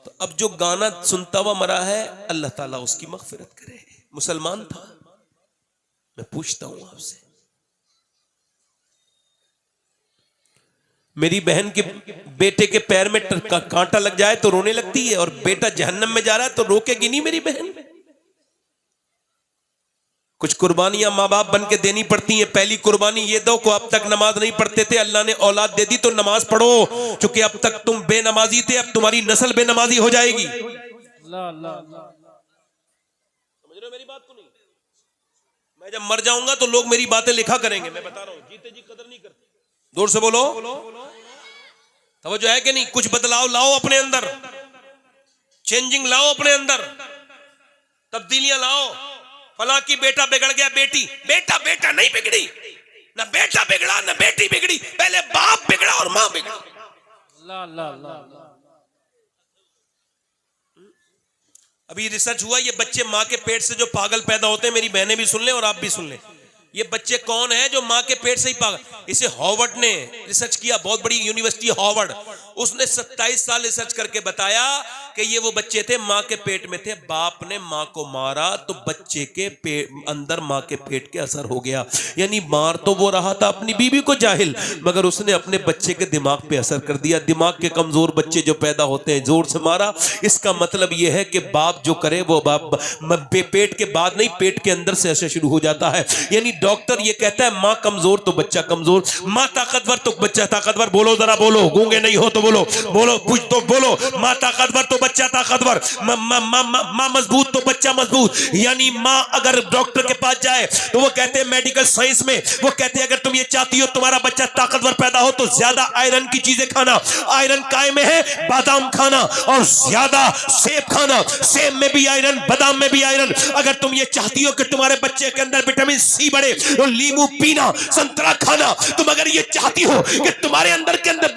तो अब जो गाना सुनता हुआ मरा है, अल्लाह ताला उसकी मगफिरत करे। मुसलमान था। मैं पूछता हूं आपसे, मेरी बहन के बेटे के पैर में कांटा लग जाए तो रोने लगती है, और बेटा जहन्नम में जा रहा है तो रोकेगी नहीं मेरी बहन? कुछ कुर्बानियां माँ बाप बन के देनी पड़ती हैं। पहली कुर्बानी ये दो को अब तक नमाज नहीं पढ़ते थे, अल्लाह ने औलाद दे दी तो नमाज पढ़ो, क्योंकि अब तक तुम बेनमाजी थे, अब तुम्हारी नस्ल बेनमाजी हो जाएगी। समझ रहे हो मेरी बात को? नहीं, मैं जब मर जाऊंगा तो लोग मेरी बातें लिखा करेंगे। मैं बता रहा हूं, जीते जी कदर नहीं करते। जोर से बोलो, तवज्जो है कि नहीं? कुछ बदलाव लाओ अपने अंदर, चेंजिंग लाओ अपने अंदर, तब्दीलियां लाओ। फला की बेटा बिगड़ गया, बेटा नहीं बिगड़ी, ना बेटा बिगड़ा ना बेटी बिगड़ी, पहले बाप बिगड़ा और मां बिगड़ी। अभी रिसर्च हुआ, ये बच्चे मां के पेट से जो पागल पैदा होते हैं, मेरी बहनें भी सुन लें और आप भी सुन लें, ये बच्चे कौन है जो मां के पेट से ही पागल? इसे हॉवर्ड ने रिसर्च किया, बहुत बड़ी यूनिवर्सिटी हॉवर्ड, उसने 27 साल रिसर्च करके बताया कि ये वो बच्चे थे मां के पेट में थे, बाप ने मां को मारा तो बच्चे के अंदर मां के पेट के असर हो गया। यानी मार तो वो रहा था अपनी बीवी को जाहिल, मगर उसने अपने बच्चे के दिमाग पे असर कर दिया। दिमाग के कमजोर बच्चे जो पैदा होते हैं, जोर से मारा। इसका मतलब यह है कि बाप जो करे वो बाप पेट के बाद नहीं, पेट के अंदर से असर शुरू हो जाता है। यानी डॉक्टर ये कहता है मां कमजोर तो बच्चा कमजोर, मां ताकतवर तो बच्चा ताकतवर। बोलो जरा, बोलो, गूंगे नहीं हो तो बोलो, कुछ तो बोलो। मां ताकतवर तो बच्चा ताकतवर, मां मजबूत तो बच्चा मजबूत। यानी मां अगर डॉक्टर के पास जाए तो वो कहते हैं मेडिकल साइंस में, वो कहते हैं अगर तुम ये चाहती हो तुम्हारा बच्चा ताकतवर पैदा हो तो ज्यादा आयरन की चीजें खाना। आयरन काय में है? बादाम खाना, और ज्यादा सेब खाना। सेब में भी आयरन, बादाम में भी आयरन। अगर तुम ये चाहती हो कि तुम्हारे बच्चे के अंदर विटामिन सी बढ़े, तो लीमू पीना, संतरा खाना। तुम अगर ये चाहती हो कि तुम्हारे अंदर के अंदर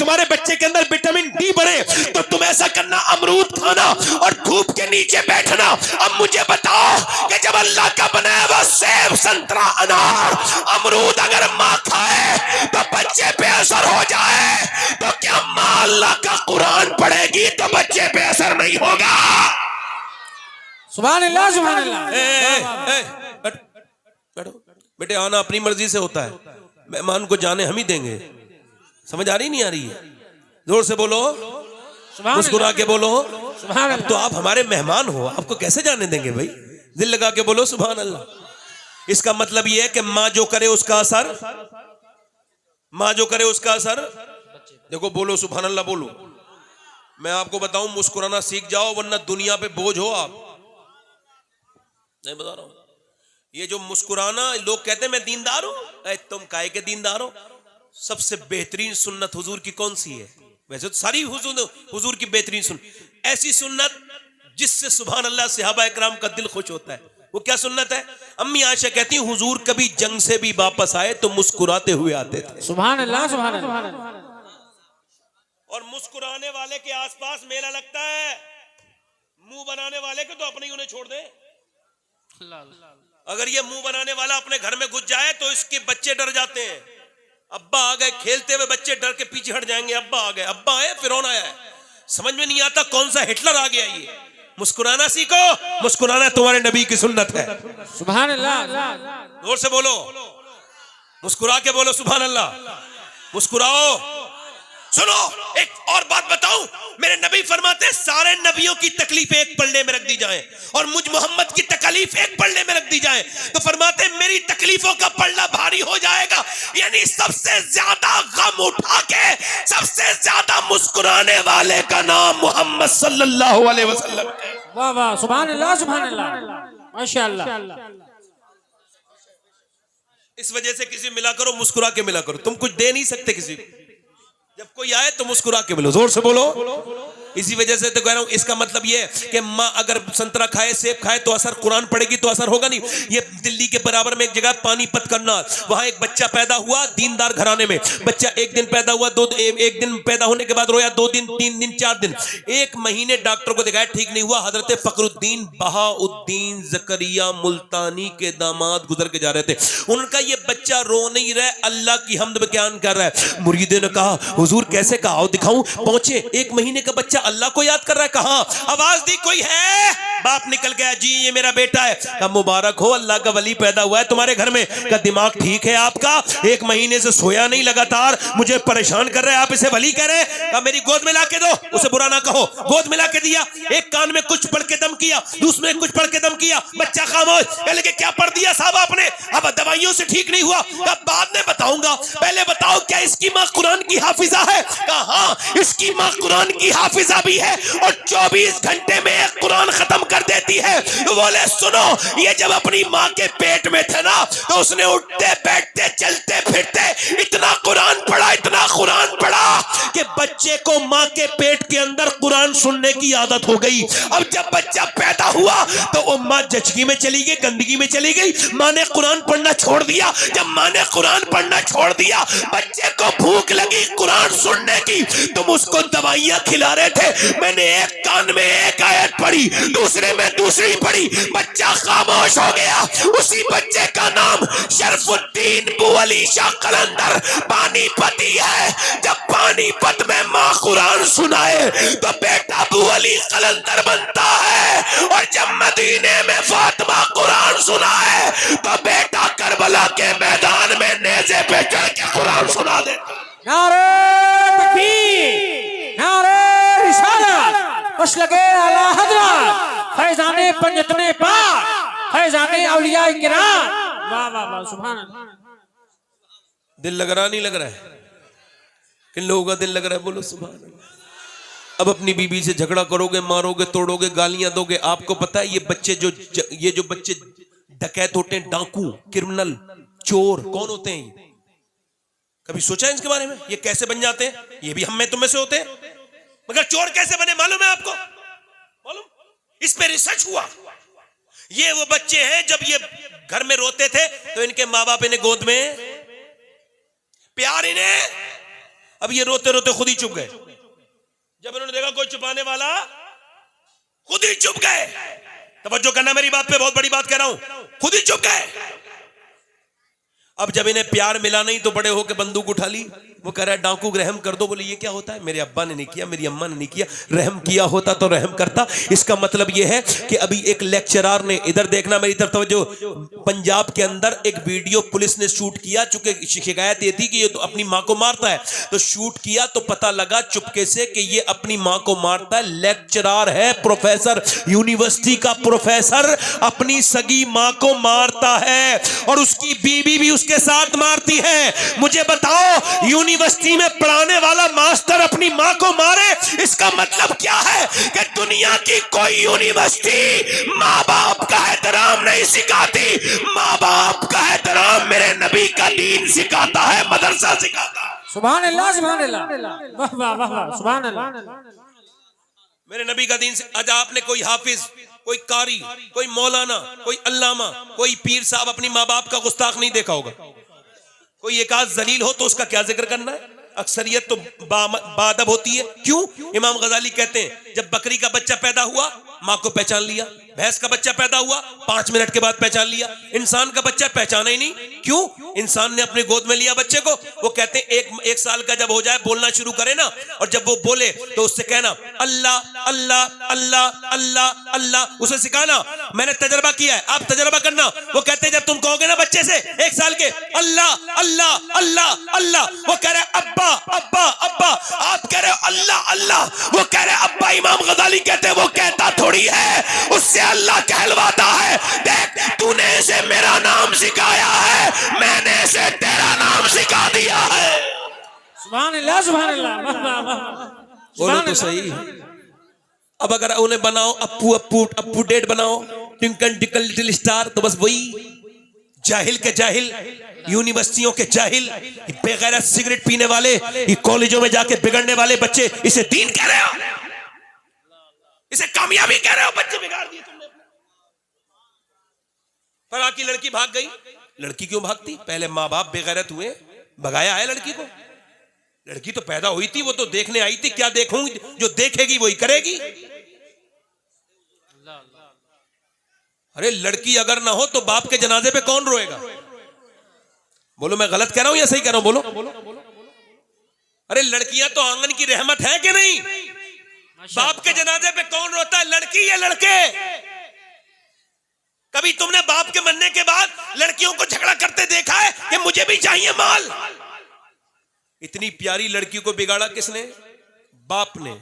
तुम्हारे बच्चे के अंदर विटामिन डी बढ़े, तो तुम ऐसा करना, अमरूद खाना और धूप के नीचे बैठना। अब मुझे बताओ कि जब अल्लाह का बनाया हुआ सेब, संतरा, अनार, अमरूद अगर माँ खाए तो बच्चे पे असर हो जाए, तो क्या माँ अल्लाह का कुरान पढ़ेगी तो बच्चे पे असर नहीं होगा? सुभान अल्लाह, सुभान अल्लाह। बैठो बेटे, आना अपनी मर्जी से होता है, मेहमान को जाने हम ही देंगे। समझ आ रही नहीं आ रही है? जोर से बोलो, मुस्कुरा के बोलो। अब तो आप हमारे मेहमान हो, आपको कैसे जाने देंगे भाई? दिल लगा के बोलो सुभान अल्लाह। इसका मतलब यह है कि माँ जो करे उसका असर, माँ जो करे उसका असर। देखो बोलो सुभान अल्लाह बोलो। मैं आपको बताऊं, मुस्कुराना सीख जाओ वरना दुनिया पे बोझ हो आप। नहीं बता रहा हूं, ये जो मुस्कुराना, लोग कहते हैं मैं दीनदार हूं, तुम काहे के दीनदार हो? सबसे बेहतरीन सुन्नत हुजूर की कौन सी है? वैसे तो सारी हुजूर की बेहतरीन सुन्नत, ऐसी सुन्नत जिससे सुभान अल्लाह सहाबा इकराम का दिल खुश होता है। वो क्या सुन्नत है? अम्मी आयशा कहती हैं हुजूर कभी जंग से भी वापस आए तो मुस्कुराते हुए आते थे। सुभान अल्लाह, सुभान अल्लाह। और मुस्कुराने वाले के आसपास मेला लगता है, मुंह बनाने वाले के तो अपने ही उन्हें छोड़ दे। अगर ये मुंह बनाने वाला अपने घर में घुस जाए तो इसके बच्चे डर जाते हैं। अब्बा आ गए, खेलते हुए बच्चे डर के पीछे हट जाएंगे। अब्बा आ गए, अब्बा आए, फिरौन आया है, समझ में नहीं आता कौन सा हिटलर आ गया। ये मुस्कुराना सीखो, मुस्कुराना तुम्हारे नबी की सुन्नत है। सुभान अल्लाह। जोर से बोलो, मुस्कुरा के बोलो सुभान अल्लाह। मुस्कुराओ। सुनो एक और बात बताऊं, मेरे नबी फरमाते हैं सारे नबियों की तकलीफ एक पल्ले में रख दी जाए और मुझ मोहम्मद की तकलीफ एक पल्ले में रख दी जाए, तो फरमाते हैं मेरी तकलीफों का पल्ला भारी हो जाएगा। यानी सबसे ज्यादा गम उठा के सबसे ज्यादा मुस्कुराने वाले का नाम मोहम्मद सल्लल्लाहु अलैहि वसल्लम। वाह वाह, सुभान अल्लाह, सुभान अल्लाह, माशाअल्लाह। इस वजह से किसी मिला करो, मुस्कुरा के मिला करो। तुम कुछ दे नहीं सकते किसी को, जब कोई आए तो मुस्कुरा के मिलो। जोर से बोलो। इसी वजह से तो कह रहा हूं, इसका मतलब ये कि माँ अगर संतरा खाए, सेब खाए तो असर, कुरान पढ़ेगी तो असर होगा नहीं। ये दिल्ली के बराबर में एक जगह पानीपत करना, वहां एक बच्चा पैदा हुआ दीनदार घराने में। बच्चा एक दिन पैदा हुआ, एक दिन पैदा होने के बाद रोया, 2 दिन, 3 दिन, 4 दिन, 1 महीने डॉक्टर को दिखाया, ठीक नहीं हुआ। हजरत फखरुद्दीन बहाउद्दीन जकरिया मुल्तानी के दामाद गुजर के जा रहे थे। उनका ये बच्चा रो नहीं रहा, अल्लाह की हम्द बयान कर रहा है। मुरीदे ने कहा हुजूर कैसे? कहा आओ दिखाऊं। पहुंचे, 1 महीने का बच्चा अल्लाह को याद कर रहा है। कहा आवाज दी कोई है? बाप निकल गया, जी ये मेरा बेटा है। कहा मुबारक हो, अल्लाह का वली पैदा हुआ है तुम्हारे घर में। कहा दिमाग ठीक है आपका? 1 महीने से सोया नहीं लगातार, मुझे परेशान कर रहे हैं, आप इसे वली कह रहे हैं? कहा मेरी गोद में ला के दो, उसे बुरा ना कहो। गोद में ला के दिया, एक कान में कुछ पढ़ के दम किया, दूसरे में कुछ पढ़ के दम किया, बच्चा खामोश। कहने के क्या पढ़ दिया साहब आपने? अब दवाइयों से ठीक नहीं हुआ। अब बाद में बताऊंगा, पहले बताओ क्या इसकी माँ कुरान की हाफिजा है? कहा हाँ, इसकी माँ कुरान की हाफिजा भी है और 24 घंटे में एक कुरान खत्म कर देती है। तो बोले सुनो, ये जब अपनी माँ के पेट में थे ना, तो उसने उठते बैठते चलते फिरते इतना कुरान पढ़ा, इतना कुरान पढ़ा कि बच्चे को माँ के पेट के अंदर कुरान सुनने की आदत हो गई। अब जब बच्चा पैदा हुआ तो वो माँ जचगी में चली गई, गंदगी में चली गई। माँ ने कुरान पढ़ना छोड़ दिया। जब माँ ने कुरान पढ़ना छोड़ दिया, बच्चे को भूख लगी कुरान सुनने की। तुम उसको दवाइयां खिला रहे थे, मैंने एक कान में एक आयत पढ़ी, दूसरे में दूसरी पढ़ी, बच्चा खामोश हो गया। उसी बच्चे का नाम शरफुद्दीन बुअली शाह कलंदर पानीपती है। जब पानीपत में माँ कुरान सुनाए तो बेटा बुअली कलंदर बनता है, और जब मदीने में फातिमा कुरान सुनाए तो बेटा करबला के मैदान में नेज़े पे चढ़ के कुरान सुना देता। नारे तकबीर, नारे रिसालत, खुश लगे आला हजरत, फैजाने पंजतने पाक, फैजाने औलिया किराम। वाह वाह वाह, सुभान अल्लाह। दिल लग रहा नहीं लग रहा है? किन लोगों का दिल लग रहा है? बोलो सुभान अल्लाह। अब अपनी बीबी से झगड़ा करोगे, मारोगे, तोड़ोगे, गालियां दोगे। आपको पता है ये जो बच्चे डकैत होते हैं, डाकू, क्रिमिनल, चोर, कौन होते हैं? कभी सोचा है इसके बारे में? ये कैसे बन जाते हैं? ये भी हम में तुम में से होते हैं। मगर चोर कैसे बने मालूम है आपको? मालूम? इस पे रिसर्च हुआ। ये वो बच्चे हैं जब ये घर में रोते थे तो इनके माँ बाप इन्हें गोद में प्यार इन्हें, अब ये रोते रोते खुद ही चुप गए। जब इन्होंने देखा कोई छुपाने वाला, खुद ही चुप गए। तवज्जो करना मेरी बात पे, बहुत बड़ी बात कह रहा हूं, खुद ही चुप गए। अब जब इन्हें प्यार मिला नहीं तो बड़े होकर बंदूक उठा ली। वो कह रहा है डाकू रहम कर दो। बोले ये क्या होता है, मेरे अब्बा ने नहीं किया, मेरी अम्मा ने नहीं किया, रहम किया होता तो रहम करता। इसका मतलब ये है कि अभी एक लेक्चरर ने, इधर देखना मेरी तरफ तवज्जो, पंजाब के अंदर एक वीडियो पुलिस ने शूट किया, चूंकि शिकायत ये थी कि ये तो अपनी मां को मारता है, तो शूट किया तो पता लगा चुपके से कि ये अपनी मां को मारता है। लेक्चरर है, प्रोफेसर, यूनिवर्सिटी का प्रोफेसर अपनी सगी मां को मारता है और उसकी बीवी भी उसके साथ मारती है। मुझे बताओ, यूनिवर्सिटी में पढ़ाने वाला मास्टर अपनी मां को मारे, इसका मतलब क्या है कि दुनिया की कोई यूनिवर्सिटी मां बाप का एहतराम नहीं सिखाती। मां बाप का एहतराम मेरे नबी का दीन सिखाता है, मदरसा सिखाता है। सुभान अल्लाह, सुभान अल्लाह, वाह वाह वाह वाह, सुभान अल्लाह। मेरे नबी का दीन से, आज आपने कोई हाफिज, कोई कारी, कोई मौलाना, कोई अल्लामा, कोई पीर साहब अपनी माँ बाप का गुस्ताख नहीं देखा होगा। कोई एक आध जलील हो तो उसका क्या जिक्र करना है। अक्सरियत तो बादब होती है। क्यों? इमाम गजाली कहते हैं जब बकरी का बच्चा पैदा हुआ मां को पहचान लिया, भैंस का बच्चा पैदा हुआ 5 मिनट के बाद पहचान लिया, इंसान का बच्चा पहचाना ही नहीं। क्यों? इंसान ने अपने गोद में लिया बच्चे को। वो कहते हैं एक साल का जब हो जाए बोलना शुरू करे ना, और जब वो बोले तो उससे कहना अल्लाह अल्लाह अल्लाह अल्लाह अल्लाह, उसे सिखाना। मैंने तजर्बा किया है, आप तजर्बा करना। वो कहते हैं जब तुम कहोगे ना बच्चे से 1 साल के अल्लाह अल्लाह अल्लाह अल्लाह, वो कह रहे अब्बा अब्बा अब्बा, आप कह रहे हो अल्लाह अल्लाह, वो कह रहे अब्बा। इमाम गजाली कहते हैं वो कहता थोड़ी है, उससे अल्लाह कहलवाता है। देख तूने इसे मेरा नाम सिखाया है, मैंने इसे तेरा नाम सिखा दिया है। सुभान अल्लाह, सुभान अल्लाह, वाह वाह वाह, बोलो तो सही। अब अगर उन्हें बनाओ अप्पू अप्पू अप्पू डेट बनाओ, ट्विंकल ट्विंकल लिटिल स्टार, तो बस वही जाहिल के जाहिल, यूनिवर्सिटियों के जाहिल, बेगैरत सिगरेट पीने वाले, कॉलेजों में जाके बिगड़ने वाले बच्चे, इसे दीन कह रहे हो, इसे कामयाबी कह रहे हो। बच्चे बिगाड़ दिए तुमने। पर आपकी लड़की भाग गई। लड़की क्यों भागती? पहले माँ बाप बेगैरत हुए, भगाया है लड़की को। लड़की तो पैदा हुई थी, वो तो देखने आई थी। क्या देखूंगी? जो देखेगी वही करेगी। अरे लड़की अगर ना हो तो बाप के जनाजे पे कौन रोएगा? बोलो मैं गलत कह रहा हूं या सही कह रहा हूं? बोलो। अरे लड़कियां तो आंगन की रहमत है कि नहीं? बाप के जनाजे पे कौन रोता है, लड़की या लड़के? कभी तुमने बाप के मरने के बाद लड़कियों को झगड़ा करते देखा है कि मुझे भी चाहिए माल? इतनी प्यारी लड़की को बिगाड़ा किसने? बाप ने,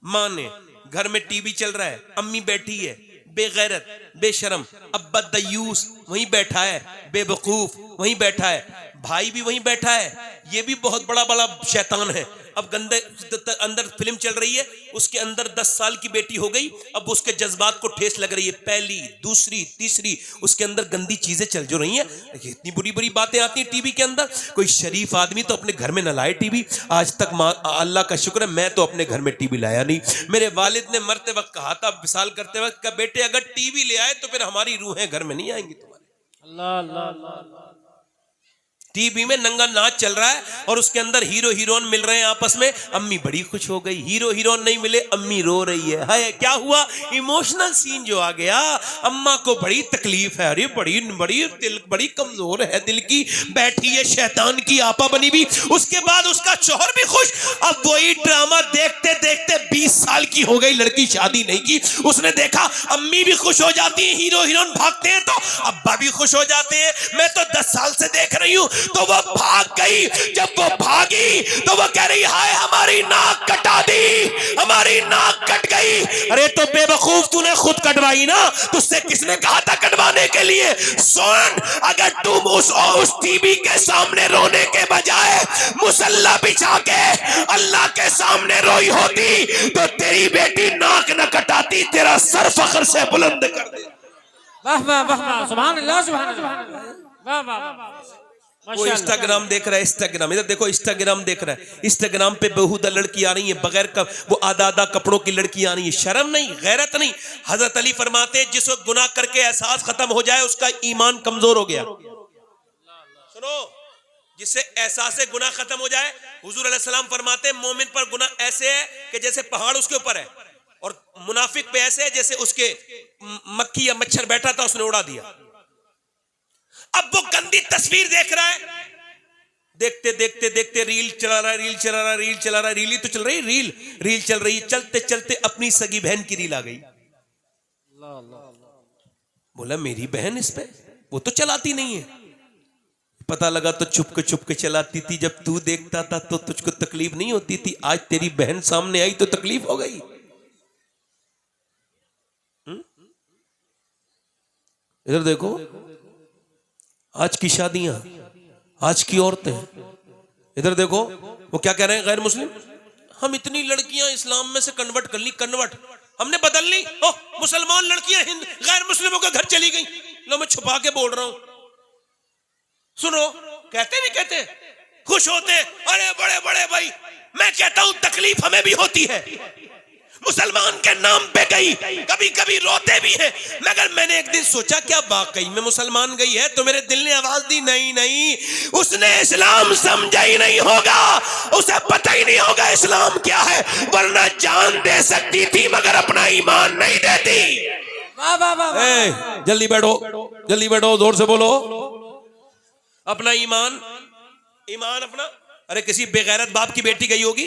मां ने। घर में टीवी चल रहा है, अम्मी बैठी है बेगैरत, बेशरम, अब्बा दयूस वहीं बैठा है, बेवकूफ वहीं बैठा है, भाई भी वहीं बैठा है, ये भी बहुत बड़ा शैतान है। अब गंदे अंदर फिल्म चल रही है, उसके अंदर 10 साल की बेटी हो गई, अब उसके जज्बात को ठेस लग रही है, पहली दूसरी तीसरी, उसके अंदर गंदी चीजें चल जो रही हैं। इतनी बुरी बुरी बातें आती हैं टीवी के अंदर। कोई शरीफ आदमी तो अपने घर में न लाए टीवी। आज तक अल्लाह का शुक्र है मैं तो अपने घर में टीवी लाया नहीं। मेरे वालिद ने मरते वक्त कहा था, विसाल करते वक्त, का बेटे अगर टीवी ले आए तो फिर हमारी रूहें घर में नहीं आएंगी तुम्हारे। अल्लाह अल्लाह अल्लाह। टीवी में नंगा नाच चल रहा है और उसके अंदर हीरो हीरोइन मिल रहे हैं आपस में, अम्मी बड़ी खुश हो गई, हीरो हीरोइन नहीं मिले, अम्मी रो रही है। हाय क्या हुआ? इमोशनल सीन जो आ गया, अम्मा को बड़ी तकलीफ है, अरे बड़ी कमजोर है दिल की, बैठी है शैतान की आपा बनी भी। उसके बाद उसका शौहर भी खुश। अब वही ड्रामा देखते देखते 20 साल की हो गई लड़की, शादी नहीं की। उसने देखा अम्मी भी खुश हो जाती है, हीरो हीरोइन भागते हैं तो अब्बा भी खुश हो जाते हैं। मैं तो 10 साल से देख रही हूं। तो वो भाग गई। जब वो भागी तो वो कह रही हाय हमारी नाक कटा दी, हमारी नाक कट गई। अरे तो बेवकूफ तूने खुद कटवाई ना, तुझसे किसने कहा था कटवाने के लिए? सुन, अगर तुम उस टीवी के सामने रोने के बजाय मुसल्ला बिछा के अल्लाह के सामने रोई होती तो तेरी बेटी नाक न कटाती, तेरा सर फख्र से बुलंद कर दे। वाह वाह वाह वाह, सुभान अल्लाह, सुभान अल्लाह, वाह वाह। वो इंस्टाग्राम देख रहा है, इंस्टाग्राम, इधर देखो इंस्टाग्राम देख रहा है, इंस्टाग्राम पे बेहुदा लड़की आ रही है, बगैर का वो आधा आधा कपड़ों की लड़की आ रही है। शर्म नहीं, गैरत नहीं। हजरत अली फरमाते हैं जिसको गुनाह करके एहसास खत्म हो जाए उसका ईमान कमजोर हो गया। सुनो, जिससे एहसास से गुनाह खत्म हो जाए, हुजूर अलैहि सलाम फरमाते हैं मोमिन पर गुनाह ऐसे है कि जैसे पहाड़ उसके ऊपर है, और मुनाफिक पे ऐसे है जैसे उसके मक्खी या मच्छर बैठा था उसने उड़ा दिया। अब वो गंदी तस्वीर देख रहा है, देखते देखते देखते रील चला रहा है, रील चला रहा है, रील चला रहा है, रील ही तो चल रही, रील चल रही है। चलते चलते अपनी सगी बहन की रील आ गई। बोला मेरी बहन इस पे, वो तो चलाती नहीं है। पता लगा तो चुप के चलाती थी। जब तू देखता था तो तुझको तकलीफ नहीं होती थी, आज तेरी बहन सामने आई तो तकलीफ हो गई। इधर देखो, आज की शादियां, आज की औरतें, इधर देखो वो क्या कह रहे हैं, गैर मुस्लिम, हम इतनी लड़कियां इस्लाम में से कन्वर्ट कर ली, कन्वर्ट हमने बदल ली। ओ मुसलमान लड़कियां गैर मुस्लिमों के घर चली गई। लो मैं छुपा के बोल रहा हूं, सुनो, कहते नहीं कहते, खुश होते, अरे बड़े बड़े भाई। मैं कहता हूं तकलीफ हमें भी होती है, मुसलमान के नाम पे गई, कभी कभी रोते भी हैं। मगर मैंने एक दिन सोचा क्या वाकई में मुसलमान गई है? तो मेरे दिल ने आवाज दी, नहीं नहीं, उसने इस्लाम समझा ही नहीं होगा, उसे पता ही नहीं होगा इस्लाम क्या है, वरना जान दे सकती थी मगर अपना ईमान नहीं देती। वाह वाह वाह, जल्दी बैठो, जल्दी बैठो, जोर से बोलो, अपना ईमान, ईमान अपना। अरे किसी बेगैरत बाप की बेटी गई होगी,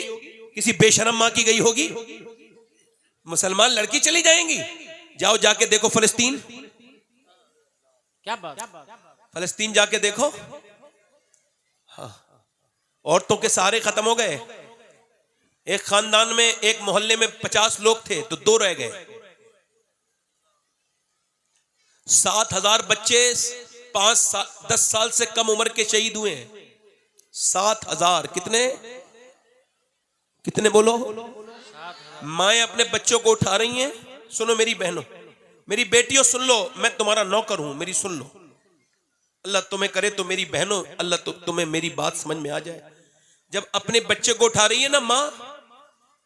किसी बेशरम माँ की गई होगी, मुसलमान लड़की चली जाएंगी। जाओ जाके देखो फलस्तीन, क्या बात, फलस्तीन जाके देखो। हाँ, औरतों के सहारे खत्म हो गए। एक खानदान में, एक मोहल्ले में 50 लोग थे तो 2 रह गए। 7,000 बच्चे 5-10 साल से कम उम्र के शहीद हुए हैं। 7,000, कितने कितने बोलो? माएं अपने बच्चों को उठा रही हैं। सुनो मेरी बहनों, मेरी बेटियों सुन लो, मैं तुम्हारा नौकर हूं, मेरी सुन लो। अल्लाह तुम्हें करे तो मेरी बहनों, अल्लाह तुम्हें मेरी बात समझ में आ जाए। जब अपने बच्चे को उठा रही है ना माँ,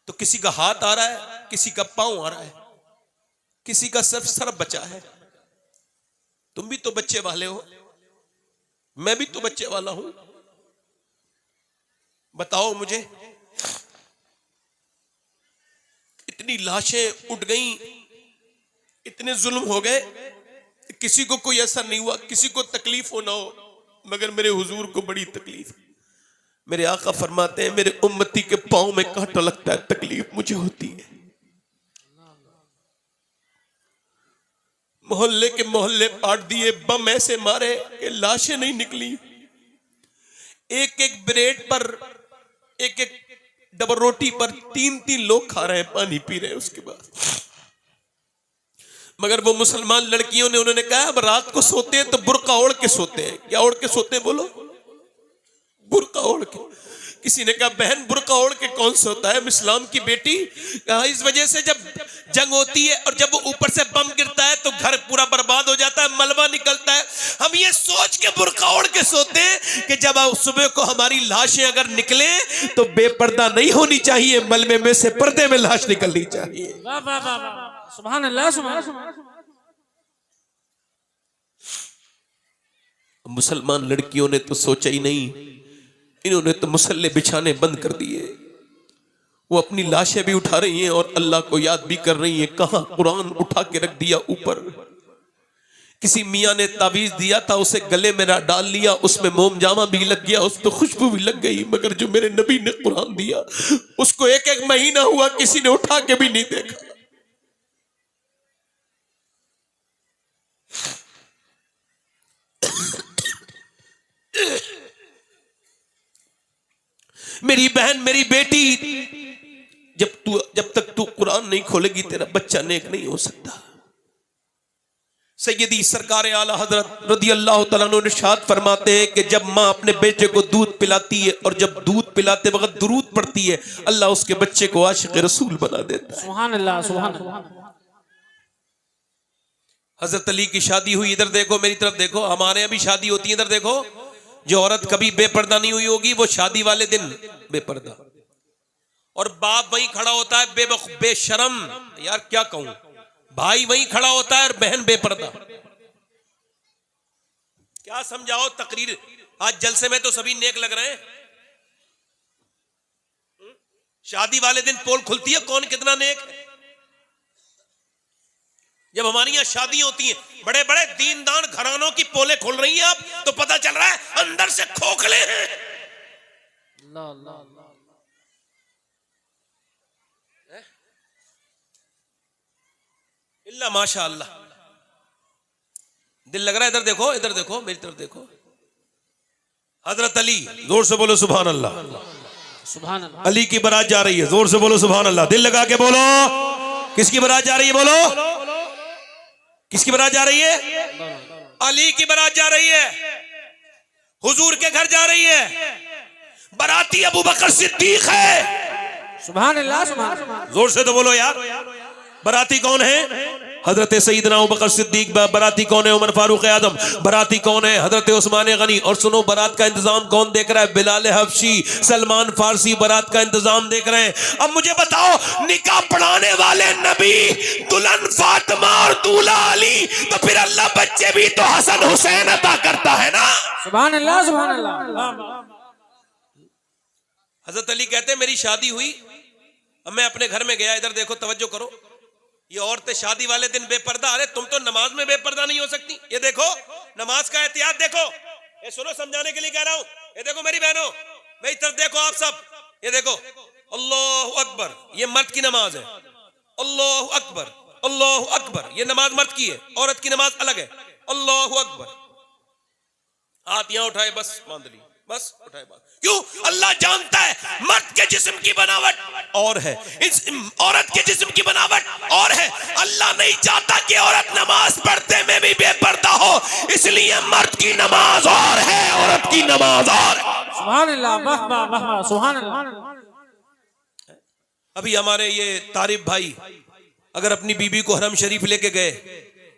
तो किसी का हाथ आ रहा है, किसी का पांव आ रहा है, किसी का सिर्फ सर बचा है। तुम भी तो बच्चे वाले हो, मैं भी तो बच्चे वाला हूं। बताओ मुझे, इतनी लाशें उठ गई, इतने जुल्म हो गए, किसी को कोई असर नहीं हुआ, किसी को तकलीफ हो ना हो, मगर मेरे हुजूर को बड़ी तकलीफ। मेरे आका फरमाते हैं मेरे उम्मती के पांव में कांटा लगता है, तकलीफ मुझे होती है। मोहल्ले के मोहल्ले पाट दिए, बम ऐसे मारे कि लाशें नहीं निकली। एक एक ब्रेड पर, एक एक डबल रोटी पर 3-3 लोग खा रहे हैं, पानी पी रहे हैं उसके बाद। मगर वो मुसलमान लड़कियों ने, उन्होंने कहा अब रात को सोते हैं तो बुर्का ओढ़ के सोते हैं। क्या ओढ़ के सोते हैं बोलो? बुर्का ओढ़ के। किसी ने कहा बहन बुर्का ओढ़ के कौन सोता है, इस्लाम की बेटी। कहा इस वजह से जब जंग होती है और जब ऊपर से बम गिरता है तो घर पूरा बर्बाद हो जाता है, मलबा निकलता है। हम ये सोच के बुर्का ओढ़ के सोते हैं कि जब सुबह को हमारी लाशें अगर निकले तो बेपर्दा नहीं होनी चाहिए, मलबे में से पर्दे में लाश निकलनी चाहिए। वाह वाह वाह, सुभान अल्लाह, सुभान अल्लाह। मुसलमान लड़कियों ने तो सोचा ही नहीं, इन्होंने तो मुसल्ले बिछाने बंद कर दिए। वो अपनी लाशें भी उठा रही हैं और अल्लाह को याद भी कर रही हैं। कहां कुरान उठा के रख दिया ऊपर। किसी मियाँ ने तावीज दिया था, उसे गले में डाल लिया, उसमें मोम जामा भी लग गया, उस पर खुशबू भी लग गई। मगर जो मेरे नबी ने कुरान दिया उसको 1-1 महीना हुआ किसी ने उठा के भी नहीं देखा। मेरी बहन, मेरी बेटी, जब तक तू कुरान नहीं खोलेगी तेरा बच्चा नेक नहीं हो सकता। सैयदी सरकार आला हजरत रदी अल्लाह तआला अन्हु इरशाद फरमाते हैं कि जब माँ अपने बेटे को दूध पिलाती है और जब दूध पिलाते वक्त दुरूद पढ़ती है, अल्लाह उसके बच्चे को आशिक रसूल बना देता है। सुभान अल्लाह, सुभान अल्लाह। हजरत अली की शादी हुई, इधर देखो, मेरी तरफ देखो, हमारे यहाँ भी शादी होती है, इधर देखो। जो औरत कभी बेपर्दा नहीं हुई होगी वो शादी वाले दिन बेपर्दा, और बाप वहीं खड़ा होता है बेशरम, यार क्या कहूं, भाई वहीं खड़ा होता है और बहन बेपर्दा। क्या समझाओ तकरीर। आज जलसे में तो सभी नेक लग रहे हैं, शादी वाले दिन पोल खुलती है कौन कितना नेक है। जब हमारी यहां शादी होती है बड़े बड़े दीनदार घरानों की पोले खुल रही हैं अब तो पता चल रहा है अंदर से खोखले हैं। इल्ला माशा अल्लाह। दिल लग रहा है, इधर देखो मेरी तरफ देखो। हजरत अली, जोर से बोलो सुभान अल्लाह। सुभान अल्लाह। अली की बारात जा रही है, जोर से बोलो सुभान अल्लाह। दिल लगा के बोलो, किसकी बारात जा रही है बोलो, किसकी बारात जा रही है? अली की बारात जा रही है, हुजूर के घर जा रही है। बाराती अबू बकर सिद्दीक है। सुभान अल्लाह, सुभान अल्लाह। जोर से तो बोलो यार। बाराती कौन है? हजरत सईदना अबू बकर सिद्दीक। बाराती कौन है? उमर फारूक आजम। बाराती कौन है? हजरत उस्मान गनी। और सुनो बारात का इंतजाम कौन देख रहा है? बिलाल हबशी, सलमान फारसी बारात का इंतजाम देख रहे हैं। अब मुझे बताओ, निकाह पढ़ाने वाले नबी, दुल्हन फातिमा और दूल्हा अली, तो फिर अल्लाह बच्चे भी तो हसन हुसैन अता करता है ना। सुभान अल्लाह, सुभान अल्लाह। हजरत अली कहते हैं मेरी शादी हुई, अब मैं अपने घर में गया, इधर देखो तवज्जो करो, ये औरतें शादी वाले दिन बेपर्दा। अरे तुम तो नमाज में बेपर्दा नहीं हो सकती। ये देखो नमाज का एहतियात देखो, ये सुनो समझाने के लिए कह रहा हूं। ये देखो मेरी बहनों, मेरी तरफ देखो आप सब, ये देखो अल्लाहु अकबर, ये मर्द की नमाज है। अल्लाहु अकबर, अल्लाहु अकबर, ये नमाज मर्द की है, औरत की नमाज अलग है। अल्लाहु अकबर, हाथ यहां उठाए बस बांध ली, बस उठाए बात। क्यों? अल्लाह जानता है मर्द के जिस्म की बनावट और है, इस औरत के जिस्म की बनावट और है। अल्लाह नहीं चाहता कि औरत नमाज पढ़ते में भी बेपर्दा हो, इसलिए मर्द की नमाज और है, औरत की नमाज और है। सुभान अल्लाह, महबा महबा, सुभान अल्लाह। अभी हमारे ये तारिफ भाई अगर अपनी बीबी को हरम शरीफ लेके गए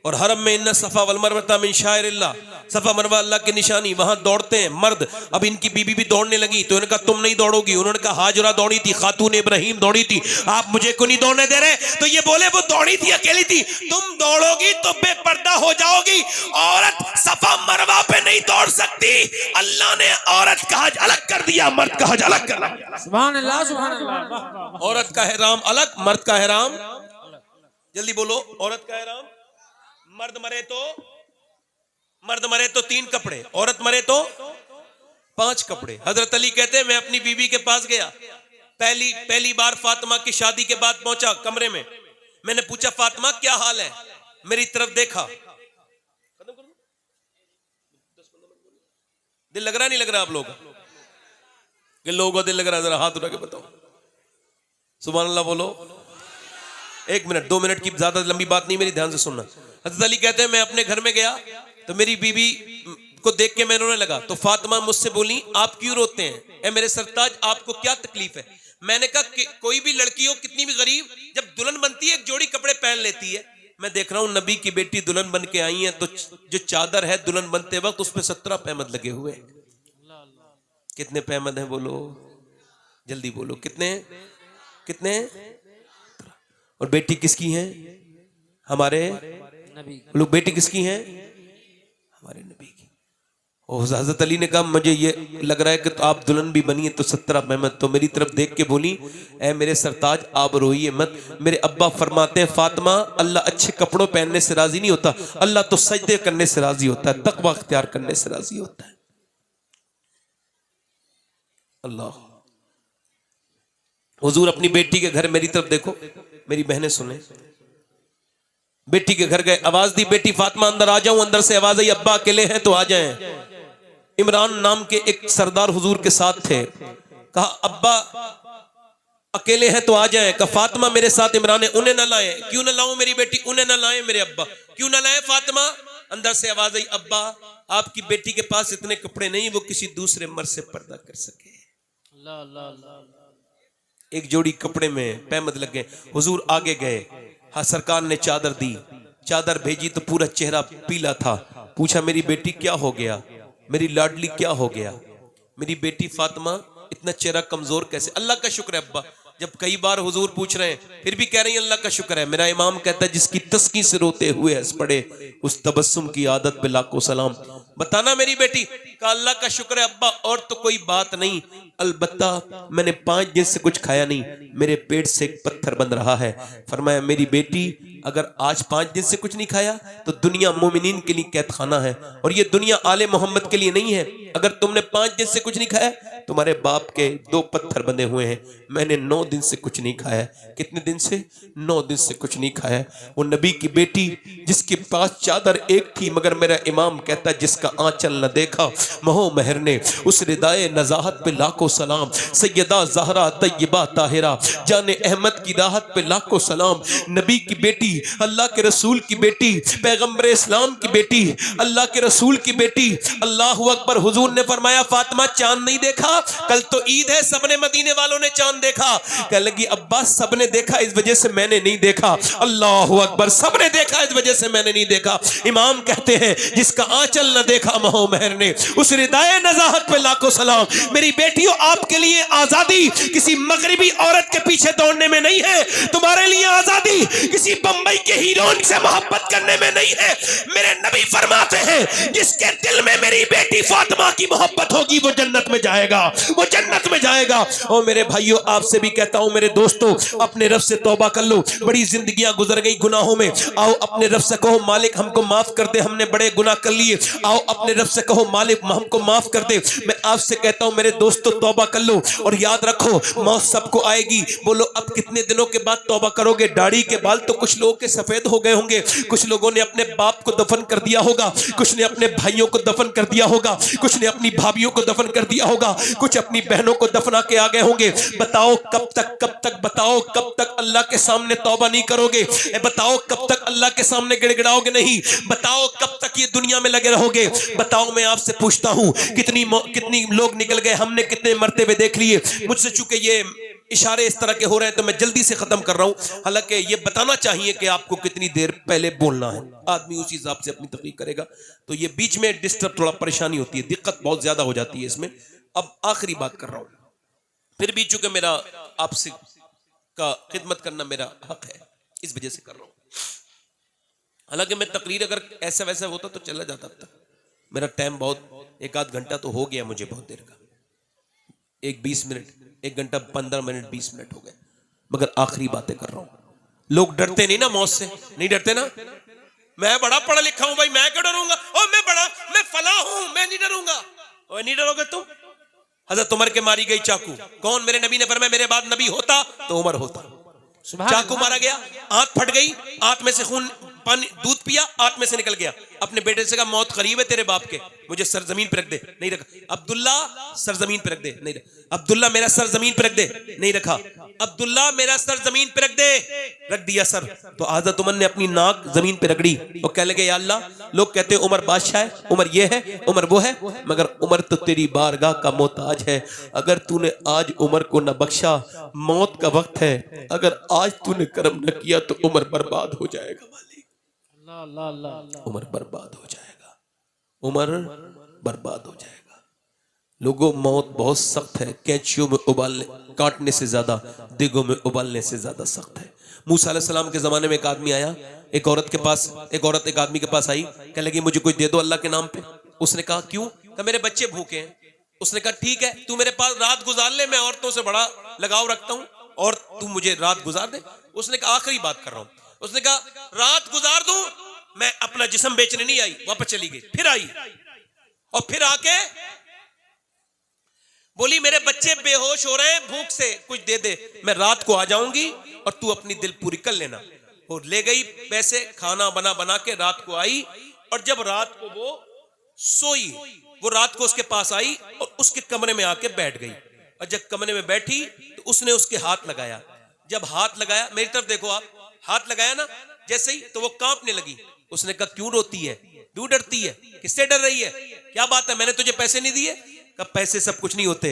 और हरम में इन्ना सफा वल मरवा मिन शाइरिल्लाह, सफा मरवा अल्लाह की निशानी, वहां दौड़ते हैं मर्द। अब इनकी बीबी भी दौड़ने लगी तो इन्होंने कहा तुम नहीं दौड़ोगी। उन्होंने कहा हाजरा दौड़ी थी, खातून इब्राहिम दौड़ी थी, आप मुझे क्यों नहीं दौड़ने दे रहे? तो ये बोले वो दौड़ी थी, अकेली थी। तुम दौड़ोगी तो बेपर्दा हो जाओगी, औरत सफा मरवा पे नहीं दौड़ सकती। अल्लाह ने औरत का हज अलग कर दिया, मर्द का हज अलग कर दिया। सुभान अल्लाह, सुभान अल्लाह। औरत का हैराम अलग, मर्द का हैराम, जल्दी बोलो, औरत का हैराम। मर्द मरे तो 3 कपड़े, औरत मरे तो 5 कपड़े। हजरत अली कहते हैं मैं अपनी बीवी के पास गया, पहली बार फातिमा की शादी के बाद पहुंचा कमरे में। मैंने पूछा फातिमा क्या हाल है? मेरी तरफ देखा। दिल लग रहा नहीं लग रहा आप लोगों का? लोगों का दिल लग रहा है? जरा हाथ उठा के बताओ, सुभान अल्लाह बोलो। 1 मिनट 2 मिनट की ज्यादा लंबी बात नहीं, मेरी ध्यान से सुनना। हज़रत अली कहते हैं मैं अपने घर में गया तो मेरी बीवी को देख के मैं रोने लगा, तो फातिमा मुझसे बोली आप क्यों रोते हैं? ए मेरे सरताज आपको क्या तकलीफ है? मैंने कहा कि कोई भी लड़की हो कितनी भी गरीब, जब दुल्हन बनती है एक जोड़ी कपड़े पहन लेती है। मैं देख रहा हूं नबी की बेटी दुल्हन बन के आई है तो जो चादर है दुल्हन बनते वक्त उस पर 17 पैमद लगे हुए। कितने पैमद हैं बोलो, जल्दी बोलो, कितने? और बेटी किसकी है? हमारे नबी। लोग बेटी किसकी है? हमारे नबी की। और हजरत अली ने कहा मुझे ये लग रहा है कि तो आप दुल्हन भी बनी है तो 17 पैमद। तो मेरी तरफ देख के बोली ए मेरे सरताज आप रोइए मत। मेरे अब्बा फरमाते हैं फातिमा अल्लाह अच्छे कपड़ों पहनने से राजी नहीं होता, अल्लाह तो सजदे करने से राजी होता है, तकवा अख्तियार करने से राजी होता है। अल्लाह। हुजूर अपनी बेटी के घर, मेरी तरफ देखो मेरी बहनें सुने, बेटी के घर गए, आवाज दी बेटी फातिमा अंदर आ जाऊं। अंदर से आवाज आई अब्बा अकेले हैं तो आ जाएं। इमरान नाम के एक सरदार हुजूर के साथ थे। कहा अब्बा अकेले हैं तो आ जाएं। कहा फातिमा मेरे साथ इमरान है, उन्हें ना लाएं। क्यों ना लाऊं मेरी बेटी? उन्हें ना लाएं मेरे अब्बा। क्यों ना लाएं फातिमा? अंदर से आवाज आई अब्बा आपकी बेटी के पास इतने कपड़े नहीं वो किसी दूसरे मर्द से पर्दा कर सके। एक जोड़ी कपड़े में पैमद लग गए। हुजूर आगे गए, हाँ सरकार ने चादर दी, चादर भेजी तो पूरा चेहरा पीला था। पूछा मेरी बेटी क्या हो गया? मेरी लाडली क्या हो गया, मेरी बेटी फातिमा इतना चेहरा कमजोर कैसे। अल्लाह का शुक्र है अब्बा, जब कई बार हुजूर पूछ रहे हैं फिर भी कह रही हैं अल्लाह का शुक्र है। मेरा इमाम कहता है जिसकी तस्की से रोते हुए हंस पड़े उस तबस्सुम की आदत पे लाखों सलाम। बताना मेरी बेटी का अल्लाह का शुक्र है अब्बा, और तो कोई बात नहीं, अलबत्ता मैंने 5 दिन से कुछ खाया नहीं, मेरे पेट से एक पत्थर बन रहा है। फरमाया मेरी बेटी अगर आज 5 दिन से कुछ नहीं खाया तो दुनिया मोमिनीन के लिए कैद खाना है, और ये दुनिया आले मोहम्मद के लिए नहीं है। अगर तुमने 5 दिन से कुछ नहीं खाया, तुम्हारे बाप के 2 पत्थर बंधे हुए हैं। मैंने 9 दिन से कुछ नहीं खाया। कितने दिन से? 9 दिन से कुछ नहीं खाया। वो नबी की बेटी जिसके पास चादर एक थी, मगर मेरा इमाम कहता है जिसका आंचल न देखा महो महर ने, उस रिदाए नजाहत पे लाखों सलाम। सैयदा ज़हरा तैयबा ताहिरा जाने अहमद की राहत पे लाखों सलाम। नबी की बेटी, अल्लाह के रसूल की बेटी, पैगंबर इस्लाम की बेटी, अल्लाह के रसूल की बेटी। अल्लाहु अकबर। हुजूर ने फरमाया फातिमा चांद नहीं देखा? कल तो ईद है, सबने मदीने वालों ने चांद देखा। कह लगी अब्बास सबने देखा इस वजह से मैंने नहीं देखा। अल्लाहु अकबर। सबने देखा इस वजह से मैंने नहीं देखा। इमाम कहते हैं जिसका आंचल न देखा महो महर ने, उस रिदाए नजाहत पे लाखों सलाम। मेरी बेटियों आपके लिए आजादी किसी मगरिबी औरत के पीछे दौड़ने में नहीं है, तुम्हारे लिए आजादी किसी बंबई के हीरोइन से मोहब्बत करने में नहीं है। मेरे नबी फरमाते हैं जिसके दिल में मेरी बेटी फातिमा की मोहब्बत होगी वो जन्नत में जाएगा, वो जन्नत में जाएगा। और मेरे भाइयों आपसे भी कहता हूं, मेरे दोस्तों अपने रब से तौबा कर लो। बड़ी जिंदगियां गुजर गई गुनाहों में, आओ अपने रब से कहो मालिक हमको माफ कर दे, हमने बड़े गुनाह कर लिए। आओ अपने रब से कहो मालिक हमको माफ कर दे। मैं आपसे कहता हूं मेरे दोस्तों तौबा कर लो, और याद रखो मौत सबको आएगी। बोलो अब कितने दिनों के बाद तौबा करोगे? दाढ़ी के बाल तो कुछ लोगों के सफेद हो गए होंगे, कुछ लोगों ने अपने बाप को दफन कर दिया होगा, कुछ ने अपने भाइयों को दफन कर दिया होगा, कुछ ने अपनी भाभियों को दफन कर दिया होगा, कुछ अपनी बहनों को दफना के आ गए होंगे। बताओ कब तक बताओ कब तक अल्लाह के सामने तौबा नहीं करोगे? बताओ कब तक अल्लाह के सामने गिड़गिड़ाओगे नहीं? बताओ कब तक ये दुनिया में लगे रहोगे? बताओ मैं आपसे पूछता हूं कितनी लोग निकल गए, हमने कितने मरतबे देख लिए। मुझसे चूंकि ये इशारे इस तरह के हो रहे हैं तो मैं जल्दी से खत्म कर रहा हूं। हालांकि ये बताना चाहिए कि आपको कितनी देर पहले बोलना है, आदमी उसी हिसाब से अपनी तकरीर करेगा। तो ये बीच में डिस्टर्ब थोड़ा परेशानी होती है, दिक्कत बहुत ज्यादा हो जाती है इसमें। अब आखिरी बात कर रहा हूं, फिर भी चूंकि मेरा आपसे का खिदमत करना मेरा हक है, इस वजह से कर रहा हूं। हालांकि मैं तकरीर अगर ऐसा वैसा होता तो चला जाता अब तक। मेरा टाइम बहुत 1 आध घंटा तो हो गया मुझे, बहुत देर का, 20 मिनट, 1 घंटा 15 मिनट 20 मिनट हो गए, मगर आखिरी बातें कर रहा हूं। लोग डरते नहीं ना मौत से? नहीं डरते ना? मैं बड़ा पढ़ा लिखा हूं भाई, मैं क्यों डरूंगा? ओ मैं फला हूं, मैं नहीं डरूंगा। और नहीं डरोगे तुम? हजरत उमर के मारी गई चाकू, कौन? मेरे नबी ने फरमाया मेरे बाद नबी होता तो उमर होता। चाकू मारा गया, आंत फट गई, आंत में से खून, पानी, दूध पिया, आंत में से निकल गया। अपने बेटे से कहा मौत करीब है तेरे बाप के, मुझे सर जमीन पे रख दे। नहीं रखा। अब्दुल्ला सर जमीन पे रख दे। नहीं रखा। अब्दुल्ला मेरा सर जमीन पे रख दे। नहीं रखा। अब्दुल्ला मेरा सर जमीन पे रख दे। रख दिया सर। तो हज़रत उमर ने अपनी नाक जमीन पे रगड़ी और कहने लगे या अल्लाह, लोग कहते हैं उमर बादशाह है, उमर ये है, उमर वो है, मगर उमर तो तेरी बारगाह का मोहताज है। अगर तूने आज उमर को न बख्शा, मौत का वक्त है, अगर आज तूने कर्म न किया तो उमर बर्बाद हो जाएगा। उमर बर्बाद हो जाएगा, उमर बर्बाद हो जाएगा। लोगों मौत बहुत सख्त है, कैंचियों में उबालने काटने से ज्यादा, दिगों में उबालने से ज्यादा सख्त है। मूसा अलैहिस्सलाम के जमाने में एक आदमी आया, एक औरत के पास, एक औरत एक आदमी के पास आई, कहने लगी मुझे कुछ दे दो अल्लाह के नाम पे। उसने कहा क्यों? कहा मेरे बच्चे भूखे हैं। उसने कहा ठीक है, तू मेरे पास रात गुजार ले, मैं औरतों से बड़ा लगाव रखता हूँ और तू मुझे रात गुजार दे। उसने कहा आखिरी बात कर रहा हूं। उसने कहा रात गुजार दूं, मैं अपना जिस्म बेचने नहीं आई। वापस चली गई, फिर आई और फिर आके बोली मेरे बच्चे बेहोश हो रहे हैं भूख से, कुछ दे दे, मैं रात को आ जाऊंगी और तू अपनी दिल पूरी कर लेना। और ले गई पैसे, खाना बना बना के रात को आई, और जब रात को वो सोई, वो रात को उसके पास आई और उसके कमरे में आके बैठ गई। और जब कमरे में बैठी तो उसने उसके हाथ लगाया। जब हाथ लगाया, मेरी तरफ देखो आप, हाथ लगाया ना जैसे ही, तो वो कांपने लगी। उसने कहा क्यों रोती है, क्यों डरती है, किससे डर रही है, क्या बात है, मैंने तुझे पैसे नहीं दिए? कहा पैसे सब कुछ नहीं होते,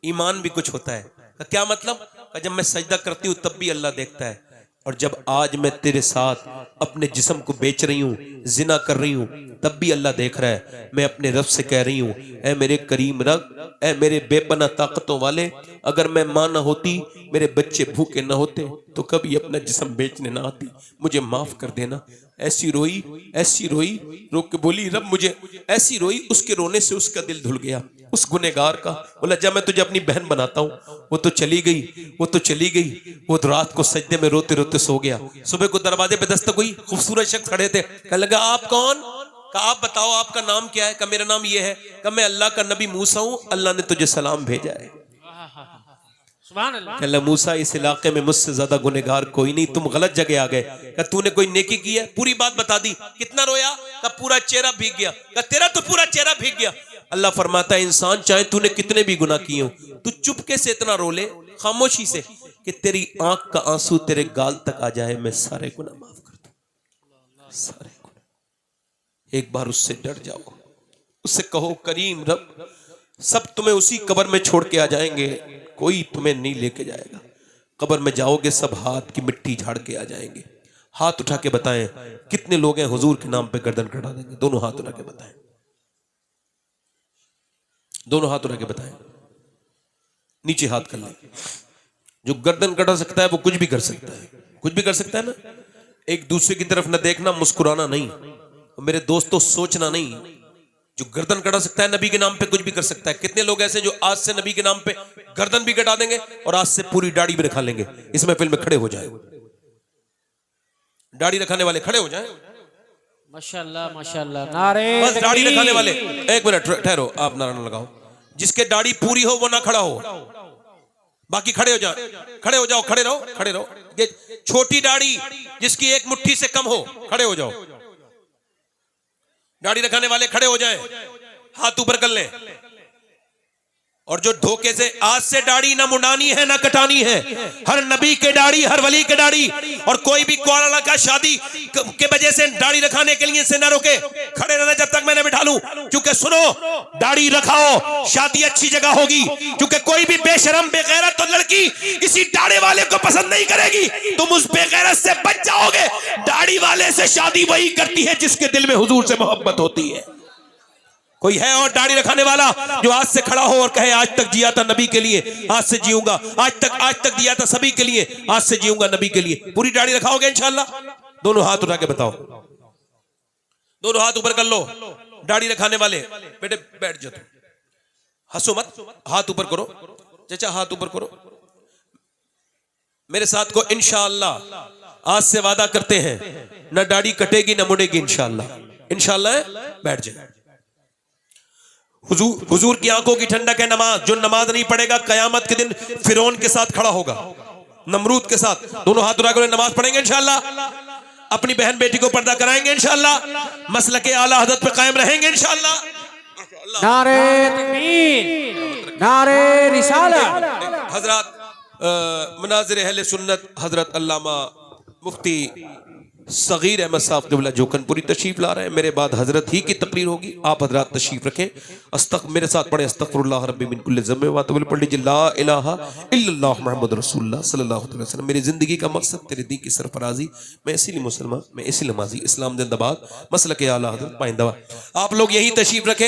ईमान भी कुछ होता है। कहा क्या मतलब? कहा जब मैं सजदा करती हूँ तब भी अल्लाह देखता है। और जब आज मैं तेरे साथ अपने जिस्म को बेच रही हूँ, जिना कर रही हूँ, तब भी अल्लाह देख रहा है। मैं अपने रब से कह रही हूँ, ऐ मेरे करीम रब, ऐ मेरे बेपना ताकतों वाले, अगर मैं माँ ना होती, मेरे बच्चे भूखे ना होते, तो कभी अपना जिस्म बेचने ना आती, मुझे माफ कर देना। ऐसी रोई, रो के बोली, रब मुझे ऐसी रोई, उसके रोने से उसका दिल धुल गया, उस गुनेगार का। बोला, जब मैं तुझे अपनी बहन बनाता हूँ, वो तो चली गई, वो तो रात को सजदे में रोते रोते सो गया। सुबह को दरवाजे पे दस्तक हुई, खूबसूरत शख्स खड़े थे। कहने लगा, आप कौन? कहा, आप बताओ आपका नाम क्या है? कहा, मेरा नाम ये है। कहा, मैं अल्लाह का नबी मूसा हूँ, अल्लाह ने तुझे सलाम भेजा है। सुभान अल्लाह। कहला, मूसा, इस इलाके में मुझसे ज्यादा गुनेगार कोई नहीं, तुम गलत जगह आ गए। कहा, तूने कोई नेकी की है? पूरी बात बता दी। कितना रोया? कहा, पूरा चेहरा भीग गया। कहा, तेरा तो पूरा चेहरा भीग गया। अल्लाह फरमाता है, इंसान चाहे तूने कितने भी गुनाह किए हो, तू चुपके से इतना रो ले, खामोशी से, कि तेरी आंख का आंसू तेरे गाल तक आ जाए, मैं सारे गुनाह माफ कर दूं, सारे गुनाह। एक बार उससे डर जाओ, उससे कहो, करीम रब, सब तुम्हें उसी कब्र में छोड़ के आ जाएंगे, कोई तुम्हें नहीं लेके जाएगा। कब्र में जाओगे, सब हाथ की मिट्टी झाड़ के आ जाएंगे। हाथ उठा के बताएं, कितने लोग हैं हुजूर के नाम पे गर्दन कटा देंगे? दोनों हाथ उठा के बताएं, दोनों हाथ उठा के बताएं। नीचे हाथ कर ले। जो गर्दन कटा सकता है वो कुछ भी कर सकता है, कुछ भी कर सकता है ना। एक दूसरे की तरफ न देखना, मुस्कुराना नहीं, मेरे दोस्तों सोचना नहीं। जो गर्दन कटा सकता है नबी के नाम पे, कुछ भी कर सकता है। कितने लोग ऐसे जो आज से नबी के नाम पे गर्दन भी कटा देंगे और आज से पूरी दाढ़ी भी रखा लेंगे। इस महफिल में खड़े हो जाए, दाढ़ी रखाने वाले खड़े हो जाए। माशाअल्लाह माशाअल्लाह। नारे बस दाढ़ी तकबीर। रखाने वाले, एक मिनट ठहरो, आप नारा ना लगाओ। जिसके दाढ़ी पूरी हो वो ना खड़ा हो, बाकी खड़े हो जाओ, खड़े हो जाओ, खड़े रहो, खड़े रहो। ये छोटी दाढ़ी जिसकी एक मुट्ठी से कम हो, खड़े हो जाओ। दाढ़ी रखाने वाले खड़े हो जाएं, हाथ ऊपर कर लें। और जो धोखे से, आज से दाढ़ी ना मुंडानी है ना कटानी है। हर नबी के दाढ़ी, हर वली के दाढ़ी। और कोई भी कुआरा लड़का शादी के वजह से दाढ़ी रखाने के लिए से ना रोके, खड़े रहना जब तक मैं बिठा लूं। क्योंकि सुनो, दाढ़ी रखाओ, शादी अच्छी जगह होगी। क्योंकि कोई भी बेशरम बेगैरत तो लड़की इसी दाढ़ी वाले को पसंद नहीं करेगी, तुम उस बेगैरत से बच जाओगे। दाढ़ी वाले से शादी वही करती है जिसके दिल में हुजूर से मोहब्बत होती है। कोई है और दाढ़ी रखाने वाला जो आज से खड़ा हो और कहे, आज तक जिया था नबी के लिए, आज से जीऊंगा, आज तक जिया था सभी के लिए, आज से जीऊंगा नबी के लिए। पूरी दाढ़ी रखाओगे इंशाल्लाह? दोनों हाथ उठा के बताओ, दोनों हाथ ऊपर कर लो। दाढ़ी रखाने वाले बेटे बैठ जाओ, हंसो मत, हाथ ऊपर करो। चाचा हाथ ऊपर करो, मेरे साथ को इंशाल्लाह आज से वादा करते हैं, न दाढ़ी कटेगी न मुड़ेगी इंशाल्लाह। इंशाल्लाह बैठ जाए। हुजूर की आंखों की ठंडक है नमाज। जो नमाज नहीं पढ़ेगा कयामत के दिन फिरौन के साथ खड़ा होगा, नमरूद के साथ। दोनों हाथ उठा कर नमाज पढ़ेंगे इंशाल्लाह। अपनी बहन बेटी को पर्दा कराएंगे इंशाल्लाह। मसलके आला हज़रत पे कायम रहेंगे इंशाल्लाह। नारे तकबीर, नारे रिसालत। हजरत मनाज़िर अहले सुन्नत हजरत अल्लामा मुफ्ती सगीर अहमद साहब क़िबला जोकनपुरी तशरीफ ला रहे हैं। मेरे बाद हजरत ही की तकरीर होगी, आप हजरात तशरीफ रखें। मेरे साथ पढ़े अस्तगफिरुल्लाह रब्बी मिन कुल्लि ज़म्बिन व अतूबु इलैहि। पढ़ लीजिए ला इलाहा इल्लल्लाह मुहम्मदुर रसूलुल्लाह सल्लल्लाहु अलैहि वसल्लम। मेरी जिंदगी का मकसद तेरे दीन की सरफराजी, मैं इसीलिए मुसलमान, मैं इसी नमाजी, इस्लाम जिंदाबाद, मसलके आला हज़रत पाइंदाबाद। आप लोग यही तशरीफ रखें।